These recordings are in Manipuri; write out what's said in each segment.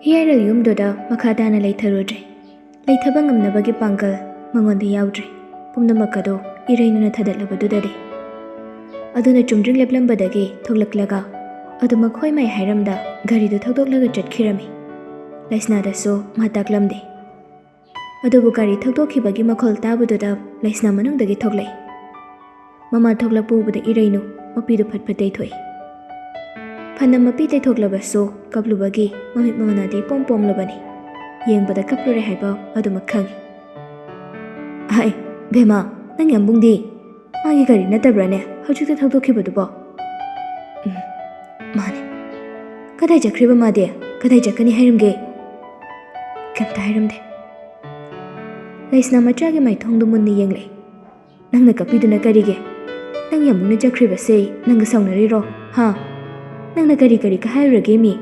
ꯍꯤꯌꯥꯏꯔꯦꯜ ꯌꯨꯝꯗꯨꯗ ꯃꯈꯥ ꯇꯥꯅ ꯂꯩꯊꯔꯨꯗ꯭ꯔꯦ. ꯂꯩꯊꯕ ꯉꯝꯅꯕꯒꯤ ꯄꯥꯡꯒꯜ ꯃꯉꯣꯟꯗ ꯌꯥꯎꯗ꯭ꯔꯦ. ꯄꯨꯝꯅꯃꯛ ꯑꯗꯨ ꯏꯔꯩꯅꯨꯅ ꯊꯥꯗꯠꯂꯕꯗꯨꯗꯗꯤ. ꯑꯗꯨꯅ ꯆꯨꯝꯗ꯭ꯔꯤꯡ ꯂꯦꯞꯂꯝꯕꯗꯒꯤ ꯊꯣꯛꯂꯛꯂꯒ ꯑꯗꯨꯃꯛ ꯍꯣꯏ ꯃꯥꯏ ꯍꯥꯏꯔꯝꯗ ꯒꯥꯔꯤꯗꯨ ꯊꯧꯗꯣꯛꯂꯒ ꯆꯠꯈꯤꯔꯝꯃꯤ. ꯂꯩꯁꯅꯥꯗꯁꯨ ꯃꯥ ꯇꯥꯛꯂꯝꯗꯦ. ꯑꯗꯨꯕꯨ ꯒꯥꯔꯤ ꯊꯧꯗꯣꯛꯈꯤꯕꯒꯤ ꯃꯈꯣꯜ ꯇꯥꯕꯗꯨꯗ ꯂꯩꯁꯅꯥ ꯃꯅꯨꯡꯗꯒꯤ ꯊꯣꯛꯂꯛꯏ. ꯃꯃꯥ ꯊꯣꯛꯂꯛꯄ ꯎꯕꯗ ꯏꯔꯩꯅꯨ ꯃꯄꯤꯗꯨ ꯐꯠ ꯇꯩꯊꯣꯛꯏ. ꯐꯅ ꯃꯄꯤ ꯇꯩꯊꯣꯛꯂꯕꯁꯨ ꯀꯞꯂꯨꯕꯒꯤ ꯃꯃꯤꯠ ꯃꯃꯅꯥꯗꯤ ꯄꯣꯝ ꯄꯣꯝꯂꯕꯅꯤ. ꯌꯦꯡꯕꯗ ꯀꯞꯂꯨꯔꯦ ꯍꯥꯏꯕ ꯑꯗꯨꯃꯛ ꯈꯪꯉꯤ. "ꯍꯥꯏ ꯕꯦꯃꯥ, ꯅꯪ ꯌꯥꯝꯕꯨꯡꯗꯤ ꯃꯥꯒꯤ ꯒꯥꯔꯤ ꯅꯠꯇꯕ꯭ꯔꯥꯅꯦ ꯍꯧꯖꯤꯛꯇ ꯊꯧꯗꯣꯛꯈꯤꯕꯗꯨꯕꯣ?" "ꯃꯥꯅꯦ." "ꯀꯗꯥꯏ ꯆꯠꯈ꯭ꯔꯤꯕ ꯃꯥꯗꯤ? ꯀꯗꯥꯏ ꯆꯠꯀꯅꯤ ꯍꯥꯏꯔꯝꯒꯦ?" "ꯀꯩꯝꯇ ꯍꯥꯏꯔꯝꯗꯦ." ꯂꯩꯁꯅꯥ ꯃꯆꯥꯒꯤ ꯃꯥꯏꯊꯣꯡꯗꯨ ꯃꯨꯟꯅ ꯌꯦꯡꯂꯛꯏ. "ꯅꯪꯅ ꯀꯞꯄꯤꯗꯨꯅ ꯀꯔꯤꯒꯤ? ꯅꯪ ꯌꯥꯝꯕꯨꯡꯅ ꯆꯠꯈ꯭ꯔꯤꯕꯁꯦ ꯅꯪꯒ ꯁꯥꯎꯅꯔꯤꯔꯣ? ꯍꯥ? ꯅꯪꯅ ꯀꯔꯤ ꯀ ꯍꯥꯏꯔꯨꯔꯒꯦ ꯃꯤ?"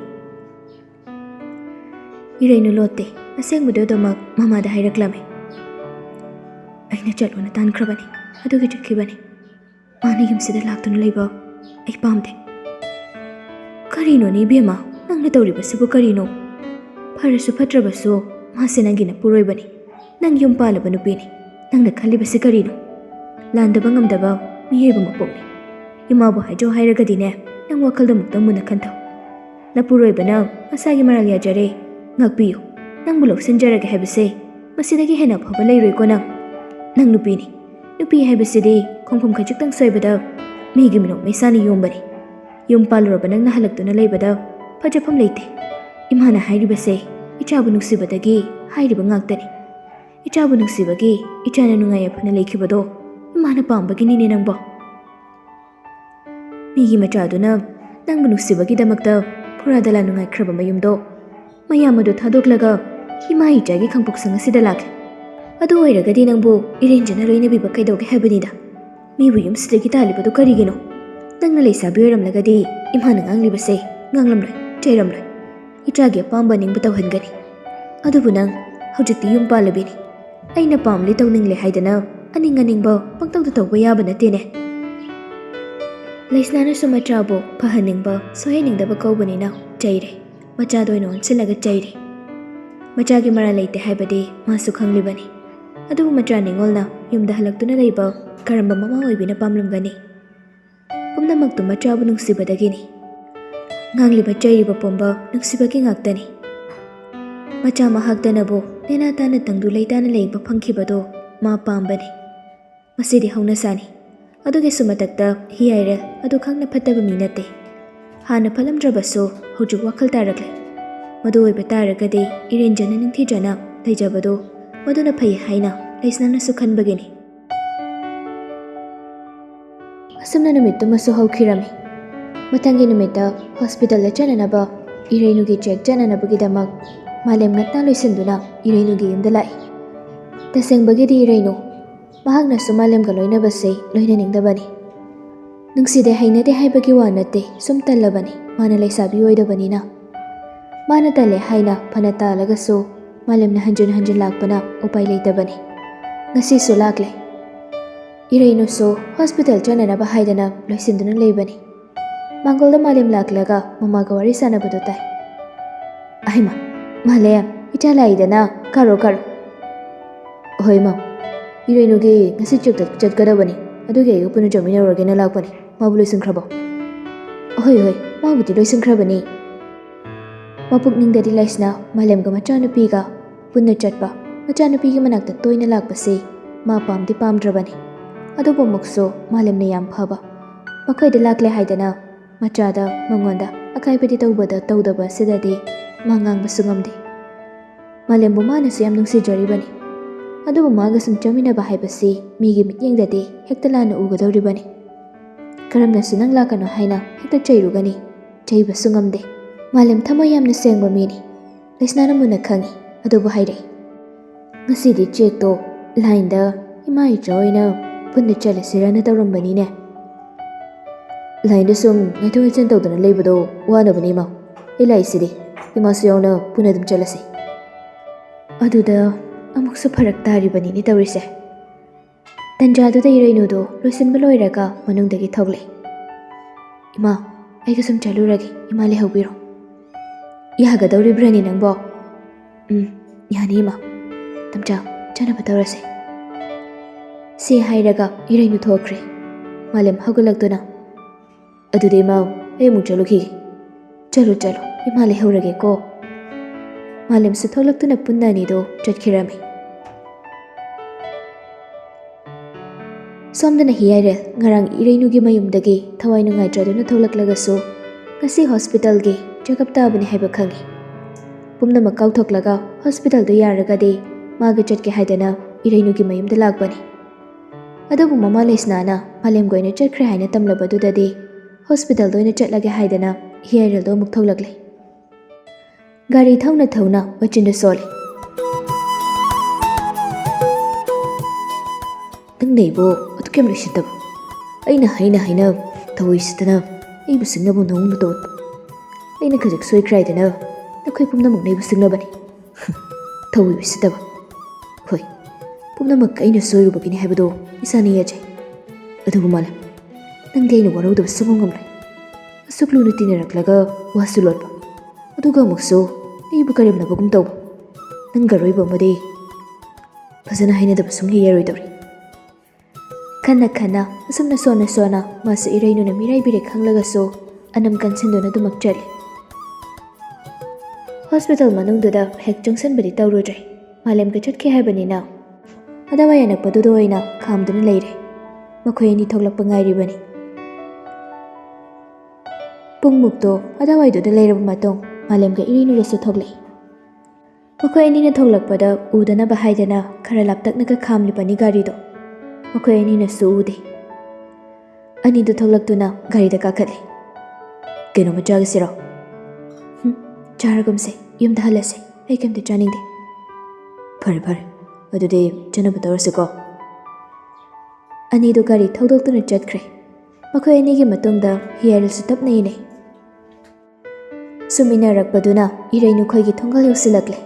ꯏꯔꯩꯅꯨ ꯂꯣꯠꯇꯦ. ꯑꯁꯦꯡꯕꯗꯨ ꯑꯗꯨꯃꯛ ꯃꯃꯥꯗ ꯍꯥꯏꯔꯛꯂꯝꯃꯤ. "ꯑꯩꯅ ꯆꯠꯂꯣꯅ ꯇꯥꯟꯈ꯭ꯔꯕꯅꯤ. ꯑꯗꯨꯒꯤ ꯆꯠꯈꯤꯕꯅꯤ. ꯃꯥꯅ ꯌꯨꯝꯁꯤꯗ ꯂꯥꯛꯇꯨꯅ ꯂꯩꯕ ꯑꯩ ꯄꯥꯝꯗꯦ." "ꯀꯔꯤꯅꯣꯅꯦ ꯏꯕꯦꯝꯃ, ꯅꯪꯅ ꯇꯧꯔꯤꯕꯁꯤꯕꯨ ꯀꯔꯤꯅꯣ? ꯐꯔꯁꯨ ꯐꯠꯇ꯭ꯔꯕꯁꯨ ꯃꯥꯁꯦ ꯅꯪꯒꯤ ꯅꯄꯨꯔꯣꯏꯕꯅꯤ. ꯅꯪ ꯌꯨꯝ ꯄꯥꯜꯂꯕ ꯅꯨꯄꯤꯅꯤ. ꯅꯪꯅ ꯈꯜꯂꯤꯕꯁꯤ ꯀꯔꯤꯅꯣ? ꯂꯥꯟꯗꯕ ꯉꯝꯗꯕ ꯃꯤꯑꯣꯏꯕ ꯃꯄꯣꯛꯅꯤ. ꯏꯃꯥꯕꯨ ꯍꯥꯏꯖꯧ ꯍꯥꯏꯔꯒꯗꯤꯅꯦ, ꯅꯪ ꯋꯥꯈꯜꯗ ꯑꯃꯨꯛꯇꯪ ꯃꯨꯟꯅ ꯈꯟꯊꯧ. ꯅꯄꯨꯔꯣꯏꯕꯅ ꯃꯁꯥꯒꯤ ꯃꯔꯥꯜ ꯌꯥꯖꯔꯦ, ꯉꯥꯛꯄꯤꯌꯨ, ꯅꯪꯕꯨ ꯂꯧꯁꯤꯟꯖꯔꯒꯦ ꯍꯥꯏꯕꯁꯦ ꯃꯁꯤꯗꯒꯤ ꯍꯦꯟꯅ ꯑꯐꯕ ꯂꯩꯔꯣꯏꯀꯣ ꯅꯪ. ꯅꯪ ꯅꯨꯄꯤꯅꯤ. ꯅꯨꯄꯤ ꯍꯥꯏꯕꯁꯤꯗꯤ ꯈꯣꯡꯐꯝ ꯈꯖꯤꯛꯇꯪ ꯁꯣꯏꯕꯗ ꯃꯤꯒꯤ ꯃꯤꯅꯣꯛ ꯃꯩꯁꯥꯅ ꯌꯣꯝꯕꯅꯤ. ꯌꯨꯝ ꯄꯥꯜꯂꯨꯔꯕ ꯅꯪꯅ ꯍꯜꯂꯛꯇꯨꯅ ꯂꯩꯕꯗ ꯐꯖꯐꯝ ꯂꯩꯇꯦ. ꯏꯃꯥꯅ ꯍꯥꯏꯔꯤꯕꯁꯦ ꯏꯆꯥꯕꯨ ꯅꯨꯡꯁꯤꯕꯗꯒꯤ ꯍꯥꯏꯔꯤꯕ ꯉꯥꯛꯇꯅꯤ. ꯏꯆꯥꯕꯨ ꯅꯨꯡꯁꯤꯕꯒꯤ ꯏꯆꯥꯅ ꯅꯨꯡꯉꯥꯏ ꯌꯥꯏꯐꯅ ꯂꯩꯈꯤꯕꯗꯣ ꯏꯃꯥꯅ ꯄꯥꯝꯕꯒꯤꯅꯤꯅꯦ ꯅꯪꯕꯣ. ꯃꯤꯒꯤ ꯃꯆꯥꯗꯨꯅ ꯅꯪꯕꯨ ꯅꯨꯡꯁꯤꯕꯒꯤꯗꯃꯛꯇ ꯐꯨꯔꯥ ꯗꯂꯥ ꯅꯨꯡꯉꯥꯏꯈ꯭ꯔꯕ ꯃꯌꯨꯝꯗꯣ ꯃꯌꯥꯝ ꯑꯗꯨ ꯊꯥꯗꯣꯛꯂꯒ ꯏꯃꯥ ꯏꯆꯥꯒꯤ ꯈꯪꯄꯣꯛꯁꯪ ꯑꯁꯤꯗ ꯂꯥꯛꯂꯦ. ꯑꯗꯨ ꯑꯣꯏꯔꯒꯗꯤ ꯅꯪꯕꯨ ꯏꯔꯦꯟꯖꯅ ꯂꯣꯏꯅꯕꯤꯕ ꯀꯩꯗꯧꯒꯦ ꯍꯥꯏꯕꯅꯤꯗ. ꯃꯤꯕꯨ ꯌꯨꯝꯁꯤꯗꯒꯤ ꯇꯥꯜꯂꯤꯕꯗꯨ ꯀꯔꯤꯒꯤꯅꯣ? ꯅꯪꯅ ꯂꯩꯁꯥꯕꯤ ꯑꯣꯏꯔꯝꯂꯒꯗꯤ ꯏꯃꯥꯅ ꯉꯥꯡꯂꯤꯕꯁꯦ ꯉꯥꯡꯂꯝꯂꯣꯏ, ꯆꯩꯔꯝꯂꯣꯏ. ꯏꯆꯥꯒꯤ ꯑꯄꯥꯝꯕ ꯅꯤꯡꯕ ꯇꯧꯍꯟꯒꯅꯤ. ꯑꯗꯨꯕꯨ ꯅꯪ ꯍꯧꯖꯤꯛꯇꯤ ꯌꯨꯝ ꯄꯥꯜꯂꯕꯤꯅꯤ. ꯑꯩꯅ ꯄꯥꯝꯂꯦ ꯇꯧꯅꯤꯡꯂꯦ ꯍꯥꯏꯗꯅ ꯑꯅꯤꯡ ꯑꯅꯤꯡꯕ ꯄꯪꯇꯧꯗ ꯇꯧꯕ ꯌꯥꯕ ꯅꯠꯇꯦꯅꯦ." ꯂꯩꯁꯅꯥꯅꯁꯨ ꯃꯆꯥꯕꯨ ꯐꯍꯟꯅꯤꯡꯕ ꯁꯣꯏꯍꯟꯅꯤꯡꯗꯕ ꯀꯧꯕꯅꯤꯅ ꯆꯩꯔꯦ. ꯃꯆꯥꯗ ꯑꯣꯏꯅ ꯑꯣꯟꯁꯤꯜꯂꯒ ꯆꯩꯔꯦ. ꯃꯆꯥꯒꯤ ꯃꯔꯥꯜ ꯂꯩꯇꯦ ꯍꯥꯏꯕꯗꯤ ꯃꯥꯁꯨ ꯈꯪꯂꯤꯕꯅꯤ. ꯑꯗꯨꯕꯨ ꯃꯆꯥ ꯅꯤꯡꯉꯣꯜꯅ ꯌꯨꯝꯗ ꯍꯜꯂꯛꯇꯨꯅ ꯂꯩꯕ ꯀꯔꯝꯕ ꯃꯃꯥ ꯑꯣꯏꯕꯤꯅ ꯄꯥꯝꯂꯝꯒꯅꯤ? ꯄꯨꯝꯅꯃꯛꯇꯨ ꯃꯆꯥꯕꯨ ꯅꯨꯡꯁꯤꯕꯗꯒꯤꯅꯤ. ꯉꯥꯡꯂꯤꯕ ꯆꯩꯔꯤꯕ ꯄꯨꯝꯕ ꯅꯨꯡꯁꯤꯕꯒꯤ ꯉꯥꯛꯇꯅꯤ. ꯃꯆꯥ ꯃꯍꯥꯛꯇꯅꯕꯨ ꯅꯦꯅꯥ ꯇꯥꯅ ꯇꯪꯗꯨ ꯂꯩꯇꯥꯅ ꯂꯩꯕ ꯐꯪꯈꯤꯕꯗꯣ ꯃꯥ ꯄꯥꯝꯕꯅꯤ. ꯃꯁꯤꯗꯤ ꯍꯧꯅꯁꯥꯅꯤ. ꯑꯗꯨꯒꯤꯁꯨ ꯃꯊꯛꯇ ꯍꯤꯌꯥꯏꯔꯦꯜ ꯑꯗꯨ ꯈꯪꯅ ꯐꯠꯇꯕ ꯃꯤ ꯅꯠꯇꯦ. ꯍꯥꯟꯅ ꯐꯠꯂꯝꯗ꯭ꯔꯕꯁꯨ ꯍꯧꯖꯤꯛ ꯋꯥꯈꯜ ꯇꯥꯔꯛꯂꯦ. ꯃꯗꯨ ꯑꯣꯏꯕ ꯇꯥꯔꯒꯗꯤ ꯏꯔꯦꯟꯖꯅ ꯅꯤꯡꯊꯤꯖꯅ ꯂꯩꯖꯕꯗꯣ ꯃꯗꯨꯅ ꯐꯩ ꯍꯥꯏꯅ ꯂꯩꯁꯅꯥꯅꯁꯨ ꯈꯟꯕꯒꯤꯅꯤ. ꯑꯁꯨꯝꯅ ꯅꯨꯃꯤꯠꯇꯨꯃꯁꯨ ꯍꯧꯈꯤꯔꯝꯃꯤ. ꯃꯊꯪꯒꯤ ꯅꯨꯃꯤꯠꯇ ꯍꯣꯁꯄꯤꯇꯥꯜꯗ ꯆꯠꯅꯅꯕ ꯏꯔꯩꯅꯨꯒꯤ ꯆꯦꯛ ꯆꯠꯅꯅꯕꯒꯤꯗꯃꯛ ꯃꯥꯂꯦꯝ ꯉꯟꯇꯥ ꯂꯣꯏꯁꯤꯟꯗꯨꯅ ꯏꯔꯩꯅꯨꯒꯤ ꯌꯨꯝꯗ ꯂꯥꯛꯏ. ꯇꯁꯦꯡꯕꯒꯤꯗꯤ ꯏꯔꯩꯅꯨ ꯃꯍꯥꯛꯅꯁꯨ ꯃꯥꯂꯦꯝꯒ ꯂꯣꯏꯅꯕꯁꯦ ꯂꯣꯏꯅꯅꯤꯡꯗꯕꯅꯤ. ꯅꯨꯡꯁꯤꯗꯦ ꯍꯩꯅꯗꯦ ꯍꯥꯏꯕꯒꯤ ꯋꯥ ꯅꯠꯇꯦ, ꯁꯨꯝ ꯇꯜꯂꯕꯅꯤ ꯃꯥꯅ ꯂꯩꯁꯥꯕꯤ ꯑꯣꯏꯗꯕꯅꯤꯅ. ꯃꯥꯅ ꯇꯜꯂꯦ ꯍꯥꯏꯅ ꯐꯅ ꯇꯥꯜꯂꯒꯁꯨ ꯃꯥꯂꯦꯝꯅ ꯍꯟꯖꯤꯟ ꯍꯟꯖꯤꯟ ꯂꯥꯛꯄꯅ ꯎꯄꯥꯏ ꯂꯩꯇꯕꯅꯤ. ꯉꯁꯤꯁꯨ ꯂꯥꯛꯂꯦ. ꯏꯔꯩꯅꯨꯁꯨ ꯍꯣꯁꯄꯤꯇꯥꯜ ꯆꯠꯅꯅꯕ ꯍꯥꯏꯗꯅ ꯂꯣꯏꯁꯤꯟꯗꯨꯅ ꯂꯩꯕꯅꯤ. ꯃꯥꯡꯒꯣꯜꯗ ꯃꯥꯂꯦꯝ ꯂꯥꯛꯂꯒ ꯃꯃꯥꯒ ꯋꯥꯔꯤ ꯁꯥꯟꯅꯕꯗꯨ ꯇꯥꯏ. "ꯑꯍꯩꯃꯥ, ꯃꯥꯂꯦꯝ, ꯏꯆꯥ ꯂꯥꯛꯏꯗꯅ, ꯀꯥꯔꯣ ꯀꯥꯔꯣ." "ꯑꯍꯣꯏ ꯃꯥ, ꯏꯔꯩꯅꯨꯒꯤ ꯉꯁꯤ ꯆꯦꯛꯇ ꯆꯠꯀꯗꯕꯅꯤ. ꯑꯗꯨꯒꯤ ꯑꯩꯒ ꯄꯨꯟꯅ ꯆꯠꯃꯤꯟꯅꯔꯨꯔꯒꯦꯅ ꯂꯥꯛꯄꯅꯤ. ꯃꯥꯕꯨ ꯂꯣꯏꯁꯤꯟꯈ꯭ꯔꯕꯣ?" "ꯑꯍꯣꯏ ꯍꯣꯏ, ꯃꯥꯕꯨꯗꯤ ꯂꯣꯏꯁꯤꯟꯈ꯭ꯔꯕꯅꯤ." ꯃꯄꯨꯛꯅꯤꯡꯗꯗꯤ ꯂꯩꯁꯅꯥ ꯃꯥꯂꯦꯝꯒ ꯃꯆꯥꯅꯨꯄꯤꯒ ꯄꯨꯟꯅ ꯆꯠꯄ, ꯃꯆꯥꯅꯨꯄꯤꯒꯤ ꯃꯅꯥꯛꯇ ꯇꯣꯏꯅ ꯂꯥꯛꯄꯁꯤ ꯃꯥ ꯄꯥꯝꯗꯤ ꯄꯥꯝꯗ꯭ꯔꯕꯅꯤ. ꯑꯗꯨꯕꯨ ꯑꯃꯨꯛꯁꯨ ꯃꯥꯂꯦꯝꯅ ꯌꯥꯝ ꯐꯕ. ꯃꯈꯣꯏꯗ ꯂꯥꯛꯂꯦ ꯍꯥꯏꯗꯅ ꯃꯆꯥꯗ ꯃꯉꯣꯟꯗ ꯑꯀꯥꯏꯕꯗꯤ ꯇꯧꯕꯗ ꯇꯧꯗꯕ ꯑꯁꯤꯗꯗꯤ ꯃꯥ ꯉꯥꯡꯕꯁꯨ ꯉꯝꯗꯦ. ꯃꯥꯂꯦꯝꯕꯨ ꯃꯥꯅꯁꯨ ꯌꯥꯝ ꯅꯨꯡꯁꯤꯖꯔꯤꯕꯅꯤ. ꯑꯗꯨꯕꯨ ꯃꯥꯒ ꯁꯨꯝ ꯆꯠꯃꯤꯟꯅꯕ ꯍꯥꯏꯕꯁꯤ ꯃꯤꯒꯤ ꯃꯤꯠꯌꯦꯡꯗꯗꯤ ꯍꯦꯛꯇ ꯂꯥꯟꯅ ꯎꯒꯗꯧꯔꯤꯕꯅꯤ. ꯀꯔꯝꯅꯁꯨ ꯅꯪ ꯂꯥꯛꯀꯅꯣ ꯍꯥꯏꯅ ꯍꯦꯛꯇ ꯆꯩꯔꯨꯒꯅꯤ. ꯆꯩꯕꯁꯨ ꯉꯝꯗꯦ. ꯃꯥꯂꯦꯝ ꯊꯃꯣꯏ ꯌꯥꯝꯅ ꯁꯦꯡꯕ ꯃꯤꯅꯤ. ꯂꯩꯁꯅꯥꯅ ꯃꯨꯟꯅ ꯈꯪꯉꯤ. ꯑꯗꯨꯕꯨ ꯍꯥꯏꯔꯛꯏ. "ꯉꯁꯤꯗꯤ ꯆꯦꯛꯇꯣ ꯂꯥꯏꯟꯗ ꯏꯃꯥ ꯏꯆꯥ ꯑꯣꯏꯅ ꯄꯨꯟꯅ ꯆꯠꯂꯁꯤꯔꯅ ꯇꯧꯔꯝꯕꯅꯤꯅꯦ." "ꯂꯥꯏꯟꯗ ꯁꯨꯝ ꯉꯥꯏꯊꯣꯛ ꯉꯥꯏꯁꯤꯟ ꯇꯧꯗꯨꯅ ꯂꯩꯕꯗꯣ ꯋꯥꯅꯕꯅꯤ ꯏꯃꯥ. ꯑꯩ ꯂꯥꯛꯏꯁꯤꯗꯤ, ꯏꯃꯥꯁꯨ ꯌꯥꯎꯅ ꯄꯨꯟꯅ ꯑꯗꯨꯝ ꯆꯠꯂꯁꯤ." ꯑꯗꯨꯗ ꯑꯃꯨꯛꯁꯨ ꯐꯔꯛ ꯇꯥꯔꯤꯕꯅꯤꯅꯦ ꯇꯧꯔꯤꯁꯦ. ꯇꯟꯖꯥꯗꯨꯗ ꯏꯔꯩꯅꯨꯗꯣ ꯂꯣꯏꯁꯤꯟꯕ ꯂꯣꯏꯔꯒ ꯃꯅꯨꯡꯗꯒꯤ ꯊꯣꯛꯂꯛꯏ. "ꯏꯃꯥ, ꯑꯩꯒ ꯁꯨꯝ ꯆꯠꯂꯨꯔꯒꯦ. ꯏꯃꯥ ꯂꯩꯍꯧꯕꯤꯔꯣ." ꯌꯥꯒꯗꯧꯔꯤꯕ꯭ꯔꯅꯤ ꯅꯪꯕꯣ? ꯌꯥꯅꯤ ꯏꯃꯥ. ꯇꯝꯆꯥ, ꯆꯥꯅꯕ ꯇꯧꯔꯁꯦ. ꯁꯤ ꯍꯥꯏꯔꯒ ꯏꯔꯩꯅꯨ ꯊꯣꯛꯈ꯭ꯔꯦ. ꯃꯥꯂꯦꯝ ꯍꯧꯒꯠꯂꯛꯇꯨꯅ, ꯑꯗꯨꯗꯤ ꯏꯃꯥ, ꯑꯩ ꯑꯃꯨꯛ ꯆꯠꯂꯨꯈꯤꯒꯦ. ꯆꯠꯂꯣ, ꯏꯃꯥ ꯂꯩꯍꯧꯔꯒꯦꯀꯣ. ꯃꯥꯂꯦꯝꯁꯨ ꯊꯣꯛꯂꯛꯇꯨꯅ ꯄꯨꯟꯅ ꯑꯅꯤꯗꯣ ꯆꯠꯈꯤꯔꯝꯃꯤ. ꯁꯣꯝꯗꯅ ꯍꯤꯌꯥꯏꯔꯦꯜ ꯉꯔꯥꯡ ꯏꯔꯩꯅꯨꯒꯤ ꯃꯌꯨꯝꯗꯒꯤ ꯊꯋꯥꯏ ꯅꯨꯡꯉꯥꯏꯇ꯭ꯔꯗꯨꯅ ꯊꯣꯛꯂꯛꯂꯒꯁꯨ ꯉꯁꯤ ꯍꯣꯁꯄꯤꯇꯥꯜꯒꯤ ꯆꯦꯛꯑꯞ ꯇꯥꯕꯅꯤ ꯍꯥꯏꯕ ꯈꯪꯉꯤ. ꯄꯨꯝꯅꯃꯛ ꯀꯥꯎꯊꯣꯛꯂꯒ ꯍꯣꯁꯄꯤꯇꯥꯜꯗꯨ ꯌꯥꯔꯒꯗꯤ ꯃꯥꯒ ꯆꯠꯀꯦ ꯍꯥꯏꯗꯅ ꯏꯔꯩꯅꯨꯒꯤ ꯃꯌꯨꯝꯗ ꯂꯥꯛꯄꯅꯤ. ꯑꯗꯨꯕꯨ ꯃꯃꯥ ꯂꯩꯁꯅꯥꯅ ꯃꯥꯂꯦꯝꯒ ꯑꯣꯏꯅ ꯆꯠꯈ꯭ꯔꯦ ꯍꯥꯏꯅ ꯇꯝꯂꯕꯗꯨꯗꯗꯤ ꯍꯣꯁꯄꯤꯇꯥꯜꯗ ꯑꯣꯏꯅ ꯆꯠꯂꯒꯦ ꯍꯥꯏꯗꯅ ꯍꯤꯌꯥꯏꯔꯦꯜꯗꯣ ꯑꯃꯨꯛ ꯊꯣꯛꯂꯛꯂꯦ. ꯒꯥꯔꯤ ꯊꯧꯅ ꯊꯧꯅ ꯃꯆꯤꯟꯗ ꯁꯣꯜꯂꯤ. ꯅꯪꯅ ꯑꯩꯕꯨ ꯑꯗꯨꯛ ꯌꯥꯝ ꯂꯣꯏꯁꯤꯟꯗꯕ. ꯑꯩꯅ ꯊꯧꯑꯣꯏꯁꯤꯗꯅ ꯑꯩꯕꯨ ꯁꯤꯡꯅꯕ ꯅꯉꯣꯟꯗ ꯇꯧꯕ. ꯑꯩꯅ ꯈꯖꯤꯛ ꯁꯣꯏꯈ꯭ꯔꯦ ꯍꯥꯏꯗꯅ ꯅꯈꯣꯏ ꯄꯨꯝꯅꯃꯛꯅ ꯑꯩꯕꯨ ꯁꯤꯡꯅꯕꯅꯤ. ꯊꯧꯑꯣꯏꯁꯤꯗꯕ. ꯍꯣꯏ, ꯄꯨꯝꯅꯃꯛ ꯑꯩꯅ ꯁꯣꯏꯔꯨꯕꯒꯤꯅꯤ ꯍꯥꯏꯕꯗꯣ ꯏꯁꯥꯅ ꯌꯥꯖꯩ. ꯑꯗꯨꯕꯨ ꯃꯥꯂꯦꯝ, ꯅꯪꯗꯤ ꯑꯩꯅ ꯋꯥꯔꯧꯗꯕ ꯁꯨꯡꯉꯝ ꯉꯝꯂꯣꯏ. ꯑꯁꯨꯛ ꯂꯨꯅ ꯇꯤꯟꯅꯔꯛꯂꯒ ꯋꯥꯁꯨ ꯂꯣꯠꯄ, ꯑꯗꯨꯒ ꯑꯃꯨꯛꯁꯨ ꯑꯩꯕꯨ ꯀꯔꯦꯝꯅꯕꯒꯨꯝ ꯇꯧꯕ. ꯅꯪꯒ ꯑꯔꯣꯏꯕ ꯑꯃꯗꯤ ꯐꯖꯅ ꯍꯥꯏꯅꯗꯕ ꯁꯨꯡꯌꯥ ꯌꯥꯔꯣꯏꯗꯧꯔꯤ. ꯈꯟꯅ ꯈꯟꯅ ꯑꯁꯨꯝꯅ ꯁꯣꯟꯅ ꯃꯥꯁꯨ ꯏꯔꯩꯅꯨꯅ ꯃꯤꯔꯥꯏꯕꯤꯔꯦ ꯈꯪꯂꯒꯁꯨ ꯑꯅꯝ ꯀꯟꯁꯤꯟꯗꯨꯅ ꯑꯗꯨꯃꯛ ꯆꯠꯂꯤ. ꯍꯣꯁꯄꯤꯇꯥꯜ ꯃꯅꯨꯡꯗꯨꯗ ꯍꯦꯛ ꯆꯪꯁꯤꯟꯕꯗꯤ ꯇꯧꯔꯨꯗ꯭ꯔꯦ. ꯃꯥꯂꯦꯝꯒ ꯆꯠꯈꯤ ꯍꯥꯏꯕꯅꯤꯅ ꯑꯗꯋꯥꯏ ꯑꯅꯛꯄꯗꯨꯗ ꯑꯣꯏꯅ ꯈꯥꯝꯗꯨꯅ ꯂꯩꯔꯦ. ꯃꯈꯣꯏ ꯑꯅꯤ ꯊꯣꯛꯂꯛꯄ ꯉꯥꯏꯔꯤꯕꯅꯤ. ꯄꯨꯡꯃꯨꯛꯇꯣ ꯑꯗꯋꯥꯏꯗꯨꯗ ꯂꯩꯔꯕ ꯃꯇꯨꯡ ꯃꯥꯂꯦꯝꯒ ꯏꯔꯩꯅꯨꯒꯁꯨ ꯊꯣꯛꯂꯛꯏ. ꯃꯈꯣꯏ ꯑꯅꯤꯅ ꯊꯣꯛꯂꯛꯄꯗ ꯎꯗꯅꯕ ꯍꯥꯏꯗꯅ ꯈꯔ ꯂꯥꯞꯇꯛꯅꯒ ꯈꯥꯝꯂꯤꯕꯅꯤ ꯒꯥꯔꯤꯗꯣ. ꯃꯈꯣꯏ ꯑꯅꯤꯅꯁꯨ ꯎꯗꯦ. ꯑꯅꯤꯗꯨ ꯊꯣꯛꯂꯛꯇꯨꯅ ꯒꯥꯔꯤꯗ ꯀꯥꯈꯠꯂꯤ. ꯀꯩꯅꯣꯝꯃ ꯆꯥꯒꯤꯁꯤꯔꯣ? ꯆꯥꯔꯒꯨꯝꯁꯦ, ꯌꯨꯝꯗ ꯍꯜꯂꯁꯦ. ꯑꯩ ꯀꯩꯝꯇ ꯆꯥꯅꯤꯡꯗꯦ. ꯐꯔꯦ, ꯑꯗꯨꯗꯤ ꯆꯠꯅꯕ ꯇꯧꯔꯁꯤꯀꯣ. ꯑꯅꯤꯗꯨ ꯒꯥꯔꯤ ꯊꯧꯗꯣꯛꯇꯨꯅ ꯆꯠꯈ꯭ꯔꯦ. ꯃꯈꯣꯏ ꯑꯅꯤꯒꯤ ꯃꯇꯨꯡꯗ ꯍꯤꯌꯥꯏꯔꯦꯜꯁꯨ ꯇꯞꯅ ꯏꯅꯩ. ꯁꯨꯝ ꯏꯟꯅꯔꯛꯄꯗꯨꯅ ꯏꯔꯩꯅꯨ ꯈꯣꯏꯒꯤ ꯊꯣꯡꯒꯥꯜ ꯌꯧꯁꯤꯜꯂꯛꯂꯦ.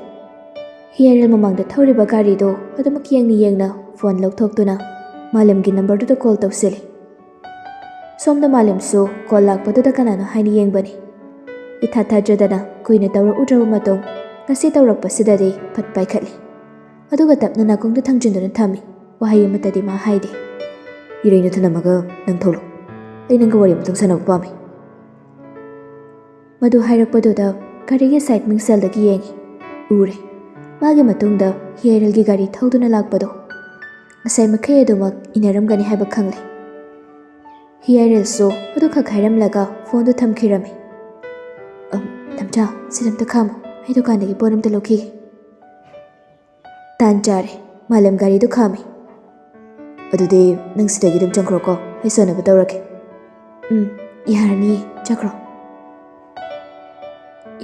ꯍꯤꯌꯥꯏꯔꯦꯜ ꯃꯃꯥꯡꯗ ꯊꯧꯔꯤꯕ ꯒꯥꯔꯤꯗꯣ ꯑꯗꯨꯃꯛ ꯌꯦꯡꯅ ꯐꯣꯟ ꯂꯧꯊꯣꯛꯇꯨꯅ ꯃꯥꯂꯦꯝꯒꯤ ꯅꯝꯕꯔꯗꯨꯗ ꯀꯣꯜ ꯇꯧꯁꯤꯜꯂꯤ. ꯁꯣꯝꯗ ꯃꯥꯂꯦꯝꯁꯨ ꯀꯣꯜ ꯂꯥꯛꯄꯗꯨꯗ ꯀꯅꯥꯅꯣ ꯍꯥꯏꯅ ꯌꯦꯡꯕꯅꯤ. ꯏꯊꯥ ꯊꯥꯖꯗꯅ ꯀꯨꯏꯅ ꯇꯧꯔꯛꯎꯗ꯭ꯔꯕ ꯃꯇꯨꯡ ꯉꯁꯤ ꯇꯧꯔꯛꯄꯁꯤꯗꯗꯤ ꯐꯠ ꯄꯥꯏꯈꯠꯂꯤ. ꯑꯗꯨꯒ ꯇꯞꯅ ꯅꯥꯀꯣꯡꯗ ꯊꯥꯡꯖꯤꯟꯗꯨꯅ ꯊꯝꯃꯤ. ꯋꯥꯍꯩ ꯑꯃꯠꯇꯗꯤ ꯃꯥ ꯍꯥꯏꯗꯦ. ꯏꯔꯩꯅꯨ ꯊꯅꯝꯃꯒ ꯅꯪ ꯊꯣꯛꯂꯛ. ꯑꯩ ꯅꯪꯒ ꯋꯥꯔꯤ ꯑꯃꯇꯪ ꯁꯥꯟꯅꯕ ꯄꯥꯝꯃꯤ. ꯃꯗꯨ ꯍꯥꯏꯔꯛꯄꯗꯨꯗ ꯒꯥꯔꯤꯒꯤ ꯁꯥꯏꯠ ꯃꯤꯡꯁꯦꯜꯗꯒꯤ ꯌꯦꯡꯉꯤ. ꯎꯔꯦ. ꯃꯥꯒꯤ ꯃꯇꯨꯡꯗ ꯍꯤꯌꯥꯏꯔꯦꯜꯒꯤ ꯒꯥꯔꯤ ꯊꯧꯗꯨꯅ ꯂꯥꯛꯄꯗꯣ. ꯉꯁꯥꯏ ꯃꯈꯩ ꯑꯗꯨꯃꯛ ꯏꯟꯅꯔꯝꯒꯅꯤ ꯍꯥꯏꯕ ꯈꯪꯂꯦ. ꯍꯤꯌꯥꯏꯔꯦꯜꯁꯨ ꯑꯗꯨꯈꯛ ꯍꯥꯏꯔꯝꯂꯒ ꯐꯣꯟꯗꯨ ꯊꯝꯈꯤꯔꯝꯃꯤ. ꯇꯝꯆꯥ, ꯁꯤꯗꯝꯇ ꯈꯥꯝꯃꯣ. ꯑꯩ ꯗꯨꯀꯥꯟꯗꯒꯤ ꯄꯣꯠ ꯑꯝꯇ ꯂꯧꯈꯤꯒꯦ. ꯇꯥꯟ ꯆꯥꯔꯦ. ꯃꯥꯂꯦꯝ ꯒꯥꯔꯤꯗꯨ ꯈꯥꯝꯃꯤ. ꯑꯗꯨꯗꯤ ꯅꯪ ꯁꯤꯗꯒꯤ ꯑꯗꯨꯝ ꯆꯪꯈ꯭ꯔꯣꯀꯣ. ꯑꯩ ꯁꯣꯟꯅꯕ ꯇꯧꯔꯒꯦ. ꯌꯥꯔꯅꯤꯌꯦ, ꯆꯠꯈ꯭ꯔꯣ.